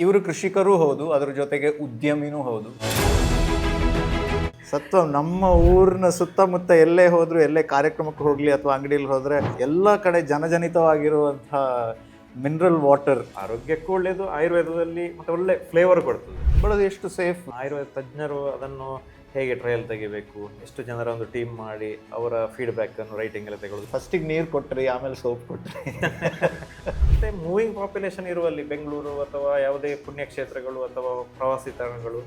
ಇವರು ಕೃಷಿಕರೂ ಹೌದು, ಅದರ ಜೊತೆಗೆ ಉದ್ಯಮಿನೂ ಹೌದು. ಸತ್ವ ನಮ್ಮ ಊರಿನ ಸುತ್ತಮುತ್ತ ಎಲ್ಲೇ ಹೋದ್ರು, ಎಲ್ಲೇ ಕಾರ್ಯಕ್ರಮಕ್ಕೆ ಹೋಗಲಿ ಅಥವಾ ಅಂಗಡಿಯಲ್ಲಿ ಹೋದರೆ ಎಲ್ಲ ಕಡೆ ಜನಜನಿತವಾಗಿರುವಂಥ ಮಿನರಲ್ ವಾಟರ್ ಆರೋಗ್ಯಕ್ಕೂ ಒಳ್ಳೆಯದು, ಆಯುರ್ವೇದದಲ್ಲಿ ಮತ್ತು ಒಳ್ಳೆ ಫ್ಲೇವರ್ ಕೊಡ್ತದೆ. ಬಳೋದು ಎಷ್ಟು ಸೇಫ್. ಆಯುರ್ವೇದ ತಜ್ಞರು ಅದನ್ನು ಹೇಗೆ ಟ್ರಯಲ್ ತೆಗಿಬೇಕು, ಎಷ್ಟು ಜನರ ಒಂದು ಟೀಮ್ ಮಾಡಿ ಅವರ ಫೀಡ್ಬ್ಯಾಕನ್ನು ರೈಟಿಂಗ್ ಎಲ್ಲ ತೆಗೊಳ್ಳೋದು. ಫಸ್ಟಿಗೆ ನೀರು ಕೊಟ್ಟರೆ ಆಮೇಲೆ ಸೋಪ್ ಕೊಟ್ಟರೆ ಮತ್ತು ಮೂವಿಂಗ್ ಪಾಪ್ಯುಲೇಷನ್ ಇರುವಲ್ಲಿ ಬೆಂಗಳೂರು ಅಥವಾ ಯಾವುದೇ ಪುಣ್ಯಕ್ಷೇತ್ರಗಳು ಅಥವಾ ಪ್ರವಾಸಿ ತಾಣಗಳು,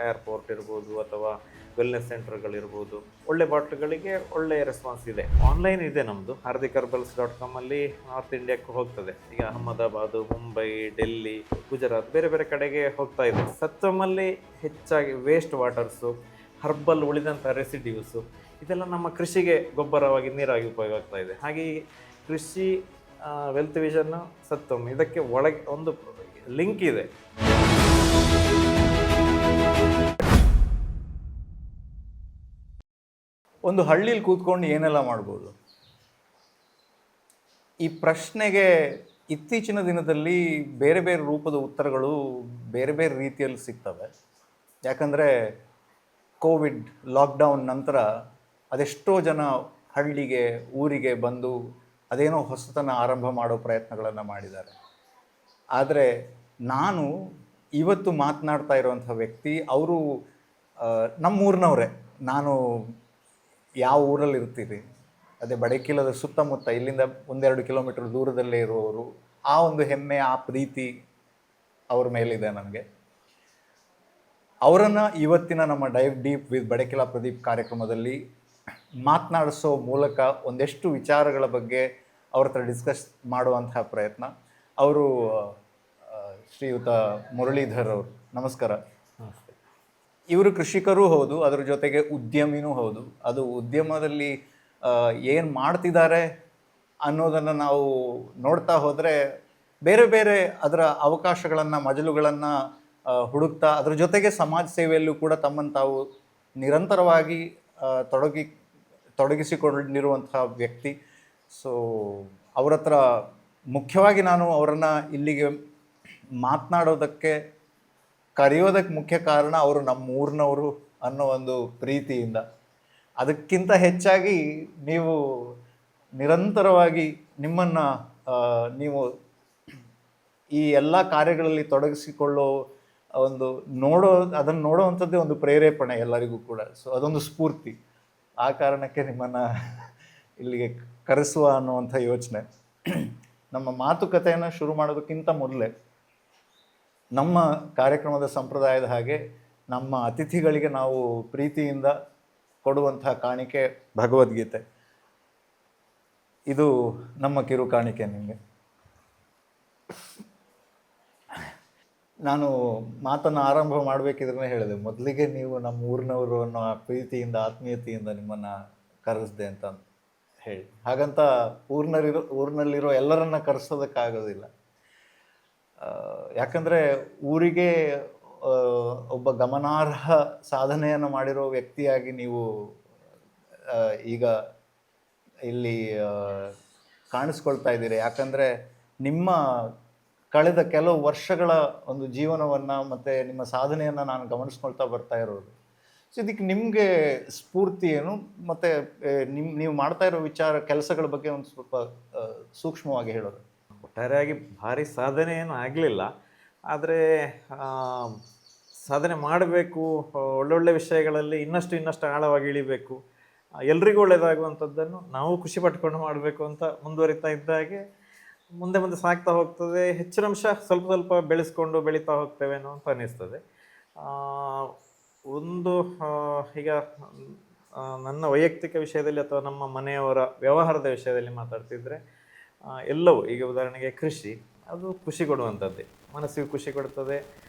ಏರ್ಪೋರ್ಟ್ ಇರ್ಬೋದು ಅಥವಾ ವೆಲ್ನೆಸ್ ಸೆಂಟರ್ಗಳಿರ್ಬೋದು, ಒಳ್ಳೆ ಬಾಟ್ಲುಗಳಿಗೆ ಒಳ್ಳೆ ರೆಸ್ಪಾನ್ಸ್ ಇದೆ. ಆನ್ಲೈನ್ ಇದೆ ನಮ್ಮದು hardikarpals.com ಅಲ್ಲಿ ನಾರ್ತ್ ಇಂಡಿಯಾಕ್ಕೆ ಹೋಗ್ತದೆ. ಈಗ ಅಹಮದಾಬಾದು, ಮುಂಬೈ, ಡೆಲ್ಲಿ, ಗುಜರಾತ್ ಬೇರೆ ಬೇರೆ ಕಡೆಗೆ ಹೋಗ್ತಾ ಇದೆ. ಸತ್ವಮಲ್ಲಿ ಹೆಚ್ಚಾಗಿ ವೇಸ್ಟ್ ವಾಟರ್ಸು, ಹರ್ಬಲ್ ಉಳಿದಂಥ ರೆಸಿಡ್ಯೂಸು ಇದೆಲ್ಲ ನಮ್ಮ ಕೃಷಿಗೆ ಗೊಬ್ಬರವಾಗಿ ನೀರಾಗಿ ಉಪಯೋಗ ಆಗ್ತಾ ಇದೆ. ಹಾಗೆ ಕೃಷಿ ವೆಲ್ತ್ ವಿಷನ್ನು ಸತ್ವಮ್ ಇದಕ್ಕೆ ಒಳಗೆ ಒಂದು ಲಿಂಕ್ ಇದೆ. ಒಂದು ಹಳ್ಳಿಲಿ ಕೂತ್ಕೊಂಡು ಏನೆಲ್ಲ ಮಾಡ್ಬೋದು? ಈ ಪ್ರಶ್ನೆಗೆ ಇತ್ತೀಚಿನ ದಿನದಲ್ಲಿ ಬೇರೆ ಬೇರೆ ರೂಪದ ಉತ್ತರಗಳು ಬೇರೆ ಬೇರೆ ರೀತಿಯಲ್ಲಿ ಸಿಗ್ತವೆ. ಯಾಕಂದರೆ ಕೋವಿಡ್ ಲಾಕ್ಡೌನ್ ನಂತರ ಅದೆಷ್ಟೋ ಜನ ಹಳ್ಳಿಗೆ ಊರಿಗೆ ಬಂದು ಅದೇನೋ ಹೊಸತನ ಆರಂಭ ಮಾಡೋ ಪ್ರಯತ್ನಗಳನ್ನು ಮಾಡಿದ್ದಾರೆ. ಆದರೆ ನಾನು ಇವತ್ತು ಮಾತನಾಡ್ತಾ ಇರುವಂಥ ವ್ಯಕ್ತಿ ಅವರು ನಮ್ಮೂರಿನವರೇ. ನಾನು ಯಾವ ಊರಲ್ಲಿ ಇರ್ತೀರಿ, ಅದೇ ಬಡಕಿಲದ ಸುತ್ತಮುತ್ತ ಇಲ್ಲಿಂದ 1-2 ಕಿಲೋಮೀಟರ್ ದೂರದಲ್ಲೇ ಇರುವವರು. ಆ ಒಂದು ಹೆಮ್ಮೆ, ಆ ಪ್ರೀತಿ ಅವ್ರ ಮೇಲಿದೆ ನನಗೆ. ಅವರನ್ನು ಇವತ್ತಿನ ನಮ್ಮ dive deep with Badakila Pradeep ಕಾರ್ಯಕ್ರಮದಲ್ಲಿ ಮಾತನಾಡಿಸೋ ಮೂಲಕ ಒಂದೆಷ್ಟು ವಿಚಾರಗಳ ಬಗ್ಗೆ ಅವ್ರ ಹತ್ರ ಡಿಸ್ಕಸ್ ಮಾಡುವಂತಹ ಪ್ರಯತ್ನ. ಅವರು ಶ್ರೀಯುತ ಮುರಳೀಧರ್ ಅವರು. ನಮಸ್ಕಾರ. ನಮಸ್ತೆ. ಇವರು ಕೃಷಿಕರೂ ಹೌದು, ಅದರ ಜೊತೆಗೆ ಉದ್ಯಮಿನೂ ಹೌದು. ಅದು ಉದ್ಯಮದಲ್ಲಿ ಏನು ಮಾಡ್ತಿದ್ದಾರೆ ಅನ್ನೋದನ್ನು ನಾವು ನೋಡ್ತಾ ಹೋದರೆ ಬೇರೆ ಬೇರೆ ಅದರ ಅವಕಾಶಗಳನ್ನು, ಮಜಲುಗಳನ್ನು ಹುಡುಕ್ತಾ, ಅದರ ಜೊತೆಗೆ ಸಮಾಜ ಸೇವೆಯಲ್ಲೂ ಕೂಡ ತಮ್ಮನ್ನು ತಾವು ನಿರಂತರವಾಗಿ ತೊಡಗಿಸಿಕೊಂಡಿರುವಂಥ ವ್ಯಕ್ತಿ. ಸೊ ಅವ್ರ ಹತ್ರ ಮುಖ್ಯವಾಗಿ ನಾನು ಅವರನ್ನು ಇಲ್ಲಿಗೆ ಮಾತನಾಡೋದಕ್ಕೆ ಕರೆಯೋದಕ್ಕೆ ಮುಖ್ಯ ಕಾರಣ ಅವರು ನಮ್ಮ ಊರಿನವರು ಅನ್ನೋ ಒಂದು ಪ್ರೀತಿಯಿಂದ. ಅದಕ್ಕಿಂತ ಹೆಚ್ಚಾಗಿ ನೀವು ನಿರಂತರವಾಗಿ ನಿಮ್ಮನ್ನು ನೀವು ಈ ಎಲ್ಲ ಕಾರ್ಯಗಳಲ್ಲಿ ತೊಡಗಿಸಿಕೊಳ್ಳೋ ಒಂದು ಅದನ್ನು ನೋಡೋವಂಥದ್ದೇ ಒಂದು ಪ್ರೇರೇಪಣೆ ಎಲ್ಲರಿಗೂ ಕೂಡ. ಸೊ ಅದೊಂದು ಸ್ಫೂರ್ತಿ. ಆ ಕಾರಣಕ್ಕೆ ನಿಮ್ಮನ್ನು ಇಲ್ಲಿಗೆ ಕರೆಸುವ ಅನ್ನುವಂಥ ಯೋಚನೆ. ನಮ್ಮ ಮಾತುಕತೆಯನ್ನು ಶುರು ಮಾಡೋದಕ್ಕಿಂತ ಮೊದಲೇ ನಮ್ಮ ಕಾರ್ಯಕ್ರಮದ ಸಂಪ್ರದಾಯದ ಹಾಗೆ ನಮ್ಮ ಅತಿಥಿಗಳಿಗೆ ನಾವು ಪ್ರೀತಿಯಿಂದ ಕೊಡುವಂತಹ ಕಾಣಿಕೆ ಭಗವದ್ಗೀತೆ. ಇದು ನಮ್ಮ ಕಿರು ಕಾಣಿಕೆ ನಿಮಗೆ. ನಾನು ಮಾತನ್ನು ಆರಂಭ ಮಾಡಬೇಕಿದ್ರೆ ಹೇಳಿದೆ, ಮೊದಲಿಗೆ ನೀವು ನಮ್ಮ ಊರಿನವರು ಅನ್ನೋ ಪ್ರೀತಿಯಿಂದ, ಆತ್ಮೀಯತೆಯಿಂದ ನಿಮ್ಮನ್ನು ಕರೆಸ್ದೆ ಅಂತ ಹೇಳಿ. ಹಾಗಂತ ಊರಿನಲ್ಲಿರೋ ಎಲ್ಲರನ್ನ ಕರೆಸೋದಕ್ಕಾಗೋದಿಲ್ಲ. ಯಾಕಂದರೆ ಊರಿಗೆ ಒಬ್ಬ ಗಮನಾರ್ಹ ಸಾಧನೆಯನ್ನು ಮಾಡಿರೋ ವ್ಯಕ್ತಿಯಾಗಿ ನೀವು ಈಗ ಇಲ್ಲಿ ಕಾಣಿಸ್ಕೊಳ್ತಾ ಇದ್ದೀರಿ. ಯಾಕಂದರೆ ನಿಮ್ಮ ಕಳೆದ ಕೆಲವು ವರ್ಷಗಳ ಒಂದು ಜೀವನವನ್ನು ಮತ್ತು ನಿಮ್ಮ ಸಾಧನೆಯನ್ನು ನಾನು ಗಮನಿಸ್ಕೊಳ್ತಾ ಬರ್ತಾ ಇರೋದು. ಸೊ ಇದಕ್ಕೆ ನಿಮಗೆ ಸ್ಫೂರ್ತಿ ಏನು, ಮತ್ತು ನೀವು ಮಾಡ್ತಾ ಇರೋ ಕೆಲಸಗಳ ಬಗ್ಗೆ ಒಂದು ಸ್ವಲ್ಪ ಸೂಕ್ಷ್ಮವಾಗಿ ಹೇಳೋದು. ಒಟ್ಟಾರೆಯಾಗಿ ಭಾರಿ ಸಾಧನೆ ಏನು ಆಗಲಿಲ್ಲ, ಆದರೆ ಸಾಧನೆ ಮಾಡಬೇಕು, ಒಳ್ಳೊಳ್ಳೆ ವಿಷಯಗಳಲ್ಲಿ ಇನ್ನಷ್ಟು ಆಳವಾಗಿ ಇಳಿಬೇಕು, ಎಲ್ರಿಗೂ ಒಳ್ಳೆಯದಾಗುವಂಥದ್ದನ್ನು ನಾವು ಖುಷಿ ಪಟ್ಕೊಂಡು ಮಾಡಬೇಕು ಅಂತ ಮುಂದುವರಿತಾ ಇದ್ದಾಗೆ ಮುಂದೆ ಸಾಗ್ತಾ ಹೋಗ್ತದೆ. ಹೆಚ್ಚಿನ ಅಂಶ ಸ್ವಲ್ಪ ಬೆಳೀತಾ ಹೋಗ್ತೇವೇನೋ ಅಂತ ಅನ್ನಿಸ್ತದೆ. ಒಂದು ಈಗ ನನ್ನ ವೈಯಕ್ತಿಕ ವಿಷಯದಲ್ಲಿ ಅಥವಾ ನಮ್ಮ ಮನೆಯವರ ವ್ಯವಹಾರದ ವಿಷಯದಲ್ಲಿ ಮಾತಾಡ್ತಿದ್ರೆ, ಎಲ್ಲವೂ ಈಗ ಉದಾಹರಣೆಗೆ ಕೃಷಿ, ಅದು ಖುಷಿ ಕೊಡುವಂಥದ್ದೇ, ಮನಸ್ಸಿಗೆ ಖುಷಿ ಕೊಡ್ತದೆ.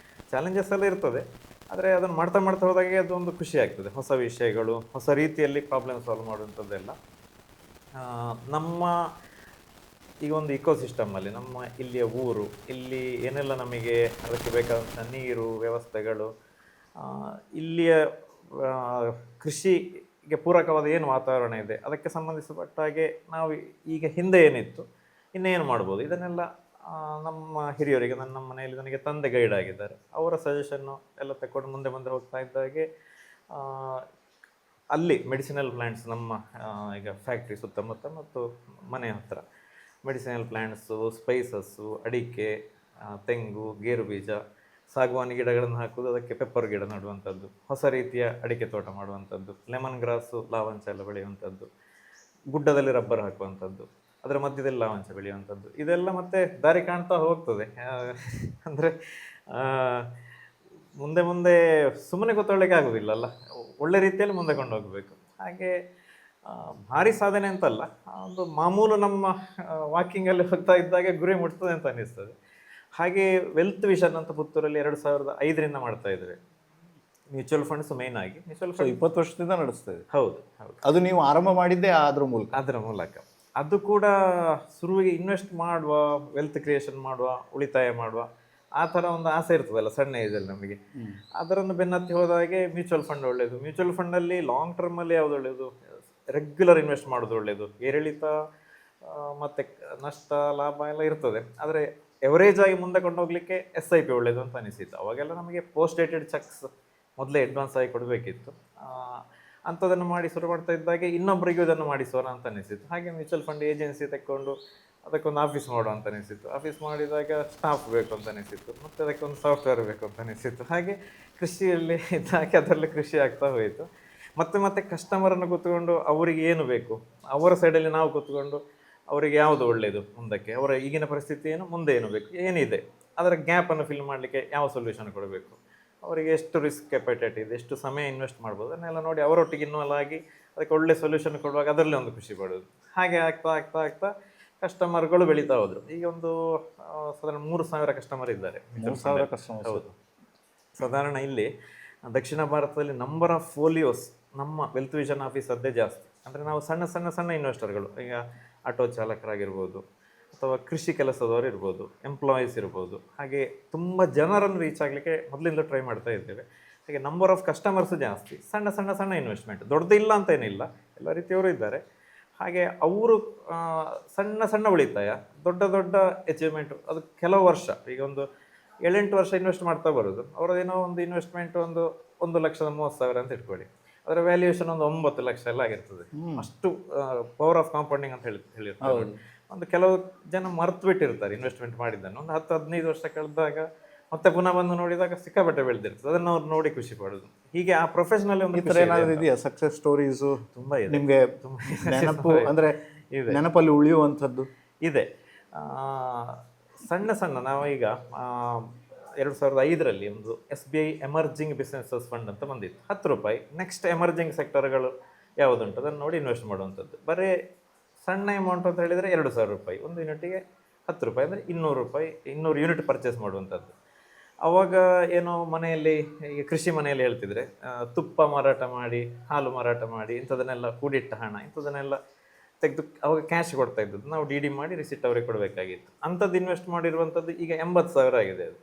ಚಾಲೆಂಜಸ್ ಎಲ್ಲ ಇರ್ತದೆ, ಆದರೆ ಅದನ್ನು ಮಾಡ್ತಾ ಹೋದಾಗೆ ಅದೊಂದು ಖುಷಿ ಆಗ್ತದೆ. ಹೊಸ ವಿಷಯಗಳು, ಹೊಸ ರೀತಿಯಲ್ಲಿ ಪ್ರಾಬ್ಲಮ್ ಸಾಲ್ವ್ ಮಾಡುವಂಥದ್ದೆಲ್ಲ ನಮ್ಮ ಈಗ ಒಂದು ಇಕೋಸಿಸ್ಟಮಲ್ಲಿ ನಮ್ಮ ಇಲ್ಲಿಯ ಊರು, ಇಲ್ಲಿ ಏನೆಲ್ಲ ನಮಗೆ ಅದಕ್ಕೆ ಬೇಕಾದಂಥ ನೀರು ವ್ಯವಸ್ಥೆಗಳು, ಇಲ್ಲಿಯ ಕೃಷಿಗೆ ಪೂರಕವಾದ ಏನು ವಾತಾವರಣ ಇದೆ, ಅದಕ್ಕೆ ಸಂಬಂಧಿಸಪಟ್ಟ ಹಾಗೆ ನಾವು ಈಗ ಹಿಂದೆ ಏನಿತ್ತು, ಇನ್ನೇನು ಮಾಡ್ಬೋದು, ಇದನ್ನೆಲ್ಲ ನಮ್ಮ ಹಿರಿಯರಿಗೆ ನನ್ನ ಮನೆಯಲ್ಲಿ ನನಗೆ ತಂದೆ ಗೈಡ್ ಆಗಿದ್ದಾರೆ. ಅವರ ಸಜೆಷನ್ನು ಎಲ್ಲ ತಗೊಂಡು ಮುಂದೆ ಮುಂದೆ ಹೋಗ್ತಾ ಇದ್ದಾಗೆ ಅಲ್ಲಿ ಮೆಡಿಸಿನಲ್ ಪ್ಲ್ಯಾಂಟ್ಸ್ ನಮ್ಮ ಈಗ ಫ್ಯಾಕ್ಟ್ರಿ ಸುತ್ತಮುತ್ತ ಮತ್ತು ಮನೆ ಹತ್ತಿರ ಮೆಡಿಸಿನಲ್ ಪ್ಲ್ಯಾಂಟ್ಸು, ಸ್ಪೈಸಸ್ಸು, ಅಡಿಕೆ, ತೆಂಗು, ಗೇರು ಬೀಜ, ಸಾಗವಾನಿ ಗಿಡಗಳನ್ನು ಹಾಕುವುದು, ಅದಕ್ಕೆ ಪೆಪ್ಪರ್ ಗಿಡ ನಡುವಂಥದ್ದು, ಹೊಸ ರೀತಿಯ ಅಡಿಕೆ ತೋಟ ಮಾಡುವಂಥದ್ದು, ಲೆಮನ್ ಗ್ರಾಸು, ಲಾವಂಚ ಎಲ್ಲ ಬೆಳೆಯುವಂಥದ್ದು, ಗುಡ್ಡದಲ್ಲಿ ರಬ್ಬರ್ ಹಾಕುವಂಥದ್ದು, ಅದರ ಮಧ್ಯದಲ್ಲಿ ಲಾವಂಚ ಬೆಳೆಯುವಂಥದ್ದು, ಇದೆಲ್ಲ ಮತ್ತೆ ದಾರಿ ಕಾಣ್ತಾ ಹೋಗ್ತದೆ. ಅಂದರೆ ಮುಂದೆ ಮುಂದೆ ಸುಮ್ಮನೆ ಗೊತ್ತೊಳ್ಳಿಕ್ಕೆ ಆಗೋದಿಲ್ಲಲ್ಲ, ಒಳ್ಳೆ ರೀತಿಯಲ್ಲಿ ಮುಂದೆ ಕೊಂಡು ಹೋಗಬೇಕು. ಹಾಗೆ ಭಾರಿ ಸಾಧನೆ ಅಂತಲ್ಲ, ಒಂದು ಮಾಮೂಲು ನಮ್ಮ ವಾಕಿಂಗಲ್ಲಿ ಹೋಗ್ತಾ ಇದ್ದಾಗೆ ಗುರಿ ಮುಟ್ತದೆ ಅಂತ ಅನ್ನಿಸ್ತದೆ. ಹಾಗೆ ವೆಲ್ತ್ ವಿಷನ್ ಅಂತ ಪುತ್ತೂರಲ್ಲಿ 2005ರಿಂದ ಮಾಡ್ತಾ ಇದ್ದೇವೆ. ಮ್ಯೂಚುವಲ್ ಫಂಡ್ಸ್ ಮೇನ್ ಆಗಿ ಮ್ಯೂಚುವಲ್ ಫಂಡ್ 20 ವರ್ಷದಿಂದ ನಡೆಸ್ತಾ ಇದೆ. ಹೌದು ಹೌದು. ಅದು ನೀವು ಆರಂಭ ಮಾಡಿದ್ದೇ ಅದರ ಮೂಲಕ. ಅದು ಕೂಡ ಶುರುವಿಗೆ ಇನ್ವೆಸ್ಟ್ ಮಾಡುವ, ವೆಲ್ತ್ ಕ್ರಿಯೇಷನ್ ಮಾಡುವ, ಉಳಿತಾಯ ಮಾಡುವ, ಆ ಥರ ಒಂದು ಆಸೆ ಇರ್ತದಲ್ಲ ಸಣ್ಣ ಏಜಲ್ಲಿ ನಮಗೆ. ಅದರನ್ನು ಬೆನ್ನತ್ತಿ ಹೋದಾಗೆ ಮ್ಯೂಚುವಲ್ ಫಂಡ್ ಒಳ್ಳೆಯದು. ಮ್ಯೂಚುವಲ್ ಫಂಡಲ್ಲಿ ಲಾಂಗ್ ಟರ್ಮಲ್ಲಿ ಯಾವುದು ಒಳ್ಳೆಯದು, ರೆಗ್ಯುಲರ್ ಇನ್ವೆಸ್ಟ್ ಮಾಡೋದು ಒಳ್ಳೆಯದು. ಏರಿಳಿತ ಮತ್ತು ನಷ್ಟ ಲಾಭ ಎಲ್ಲ ಇರ್ತದೆ, ಆದರೆ ಎವರೇಜ್ ಆಗಿ ಮುಂದೆ ಕೊಂಡೋಗ್ಲಿಕ್ಕೆ SIP ಒಳ್ಳೆಯದು ಅಂತ ಅನಿಸಿತ್ತು. ಅವಾಗೆಲ್ಲ ನಮಗೆ ಪೋಸ್ಟ್ ಡೇಟೆಡ್ ಚೆಕ್ಸ್ ಮೊದಲೇ ಅಡ್ವಾನ್ಸ್ ಆಗಿ ಕೊಡಬೇಕಿತ್ತು. ಅಂಥದ್ದನ್ನು ಮಾಡಿ ಶುರು ಮಾಡ್ತಾ ಇದ್ದಾಗೆ ಇನ್ನೊಬ್ಬರಿಗೂ ಇದನ್ನು ಮಾಡಿಸೋಣ ಅಂತ ಅನಿಸಿತ್ತು. ಹಾಗೆ ಮ್ಯೂಚುವಲ್ ಫಂಡ್ ಏಜೆನ್ಸಿ ತೆಕ್ಕೊಂಡು ಅದಕ್ಕೊಂದು ಆಫೀಸ್ ಮಾಡುವ ಅಂತ ಅನಿಸಿತ್ತು. ಆಫೀಸ್ ಮಾಡಿದಾಗ ಸ್ಟಾಫ್ ಬೇಕು ಅಂತ ಅನಿಸಿತ್ತು, ಮತ್ತು ಅದಕ್ಕೊಂದು ಸಾಫ್ಟ್ವೇರ್ ಬೇಕು ಅಂತ ಅನಿಸಿತ್ತು. ಹಾಗೆ ಕೃಷಿಯಲ್ಲಿ ಇದ್ದಾಗೆ ಅದರಲ್ಲಿ ಕೃಷಿ ಆಗ್ತಾ ಹೋಯಿತು. ಮತ್ತೆ ಕಸ್ಟಮರನ್ನು ಕೂತ್ಕೊಂಡು ಅವರಿಗೆ ಏನು ಬೇಕು, ಅವರ ಸೈಡಲ್ಲಿ ನಾವು ಕೂತ್ಕೊಂಡು ಅವರಿಗೆ ಯಾವುದು ಒಳ್ಳೆಯದು, ಮುಂದಕ್ಕೆ ಅವರ ಈಗಿನ ಪರಿಸ್ಥಿತಿ ಏನು, ಮುಂದೆ ಏನು ಬೇಕು, ಏನಿದೆ ಅದರ ಗ್ಯಾಪನ್ನು ಫಿಲ್ ಮಾಡಲಿಕ್ಕೆ ಯಾವ ಸೊಲ್ಯೂಷನ್ ಕೊಡಬೇಕು, ಅವರಿಗೆ ಎಷ್ಟು ರಿಸ್ಕ್ ಕೆಪಾಸಿಟಿ ಇದೆ, ಎಷ್ಟು ಸಮಯ ಇನ್ವೆಸ್ಟ್ ಮಾಡ್ಬೋದು, ಅದನ್ನೆಲ್ಲ ನೋಡಿ ಅವರೊಟ್ಟಿಗೆ ಇನ್ವಾಲ್ವ್ ಆಗಿ ಅದಕ್ಕೆ ಒಳ್ಳೆ ಸೊಲ್ಯೂಷನ್ ಕೊಡುವಾಗ ಅದರಲ್ಲೇ ಒಂದು ಖುಷಿ ಪಡೋದು. ಹಾಗೆ ಆಗ್ತಾ ಕಸ್ಟಮರ್ಗಳು ಬೆಳೀತಾ ಹೋದರು. ಈಗ ಒಂದು ಸಾಧಾರಣ 3,000 ಕಸ್ಟಮರ್ ಇದ್ದಾರೆ. 3,000 ಕಸ್ಟಮರ್. ಹೌದು. ಸಾಧಾರಣ ಇಲ್ಲಿ ದಕ್ಷಿಣ ಭಾರತದಲ್ಲಿ ನಂಬರ್ ಆಫ್ ಫೋಲಿಯೋಸ್ ನಮ್ಮ ವೆಲ್ತ್ ವಿಷನ್ ಆಫೀಸದ್ದೇ ಜಾಸ್ತಿ. ಅಂದರೆ ನಾವು ಸಣ್ಣ ಇನ್ವೆಸ್ಟರ್ಗಳು, ಈಗ ಆಟೋ ಚಾಲಕರಾಗಿರ್ಬೋದು ಅಥವಾ ಕೃಷಿ ಕೆಲಸದವರು ಇರ್ಬೋದು, ಎಂಪ್ಲಾಯೀಸ್ ಇರ್ಬೋದು, ಹಾಗೆ ತುಂಬ ಜನರನ್ನು ರೀಚ್ ಆಗಲಿಕ್ಕೆ ಮೊದಲಿಂದ ಟ್ರೈ ಮಾಡ್ತಾ ಇದ್ದೇವೆ. ಹಾಗೆ ನಂಬರ್ ಆಫ್ ಕಸ್ಟಮರ್ಸ್ ಜಾಸ್ತಿ, ಸಣ್ಣ ಇನ್ವೆಸ್ಟ್ಮೆಂಟ್, ದೊಡ್ಡದು ಇಲ್ಲ ಅಂತ ಏನಿಲ್ಲ, ಎಲ್ಲ ರೀತಿಯವರು ಇದ್ದಾರೆ. ಹಾಗೆ ಅವರು ಸಣ್ಣ ಉಳಿತಾಯ, ದೊಡ್ಡ ಅಚೀವ್ಮೆಂಟು, ಅದು ಕೆಲವು ವರ್ಷ, ಈಗ ಒಂದು 7-8 ವರ್ಷ ಇನ್ವೆಸ್ಟ್ ಮಾಡ್ತಾ ಬರೋದು. ಅವರದೇನೋ ಒಂದು ಇನ್ವೆಸ್ಟ್ಮೆಂಟ್ ಒಂದು 1,30,000 ಅಂತ ಇಟ್ಕೊಳ್ಳಿ, ಅದರ ವ್ಯಾಲ್ಯೂಯೇಷನ್ ಒಂದು 9 ಲಕ್ಷ ಎಲ್ಲ ಆಗಿರ್ತದೆ. ಅಷ್ಟು ಪವರ್ ಆಫ್ ಕಾಂಪೌಂಡಿಂಗ್ ಅಂತ ಹೇಳಿರ್ತಾರೆ. ಒಂದು ಕೆಲವು ಜನ ಮರ್ತು ಬಿಟ್ಟಿರ್ತಾರೆ ಇನ್ವೆಸ್ಟ್ಮೆಂಟ್ ಮಾಡಿದ್ದನ್ನು. ಒಂದು 10-15 ವರ್ಷ ಕಳೆದಾಗ ಮತ್ತೆ ಪುನಃ ಬಂದು ನೋಡಿದಾಗ ಸಿಕ್ಕಾಪಟ್ಟೆ ಬೆಳೆದಿರ್ತದೆ, ಅದನ್ನು ಅವ್ರು ನೋಡಿ ಖುಷಿ ಪಡೋದು. ಹೀಗೆ ಆ ಪ್ರೊಫೆಷನಲ್ ಏನಾದ್ರು ಇದೆಯಾ ಸಕ್ಸಸ್ ಸ್ಟೋರೀಸು ತುಂಬ ಇದೆ ನಿಮಗೆ? ನೆನಪು ಅಂದರೆ ನೆನಪಲ್ಲಿ ಉಳಿಯುವಂಥದ್ದು ಇದೆ. ಸಣ್ಣ ನಾವೀಗ 2005ರಲ್ಲಿ ಒಂದು SBI ಎಮರ್ಜಿಂಗ್ ಬಿಸ್ನೆಸಸ್ ಫಂಡ್ ಅಂತ ಬಂದಿತ್ತು. ₹10. ನೆಕ್ಸ್ಟ್ ಎಮರ್ಜಿಂಗ್ ಸೆಕ್ಟರ್ಗಳು ಯಾವುದುಂಟು ಅದನ್ನು ನೋಡಿ ಇನ್ವೆಸ್ಟ್ ಮಾಡುವಂಥದ್ದು. ಬರೀ ಸಣ್ಣ ಅಮೌಂಟ್ ಅಂತ ಹೇಳಿದರೆ ₹2,000, ಒಂದು ಯೂನಿಟಿಗೆ ₹10, ಅಂದರೆ ₹200 ಯೂನಿಟ್ ಪರ್ಚೇಸ್ ಮಾಡುವಂಥದ್ದು. ಆವಾಗ ಏನೋ ಮನೆಯಲ್ಲಿ, ಈಗ ಕೃಷಿ ಮನೆಯಲ್ಲಿ ಹೇಳ್ತಿದ್ರೆ ತುಪ್ಪ ಮಾರಾಟ ಮಾಡಿ, ಹಾಲು ಮಾರಾಟ ಮಾಡಿ, ಇಂಥದನ್ನೆಲ್ಲ ಕೂಡಿಟ್ಟ ಹಣ, ಇಂಥದನ್ನೆಲ್ಲ ತೆಗೆದು ಅವಾಗ ಕ್ಯಾಶ್ ಕೊಡ್ತಾ ಇದ್ದದ್ದು, ನಾವು DD ಮಾಡಿ ರಿಸಿಟ್ ಅವರಿಗೆ ಕೊಡಬೇಕಾಗಿತ್ತು. ಅಂಥದ್ದು ಇನ್ವೆಸ್ಟ್ ಮಾಡಿರುವಂಥದ್ದು ಈಗ 80,000 ಆಗಿದೆ ಅದು.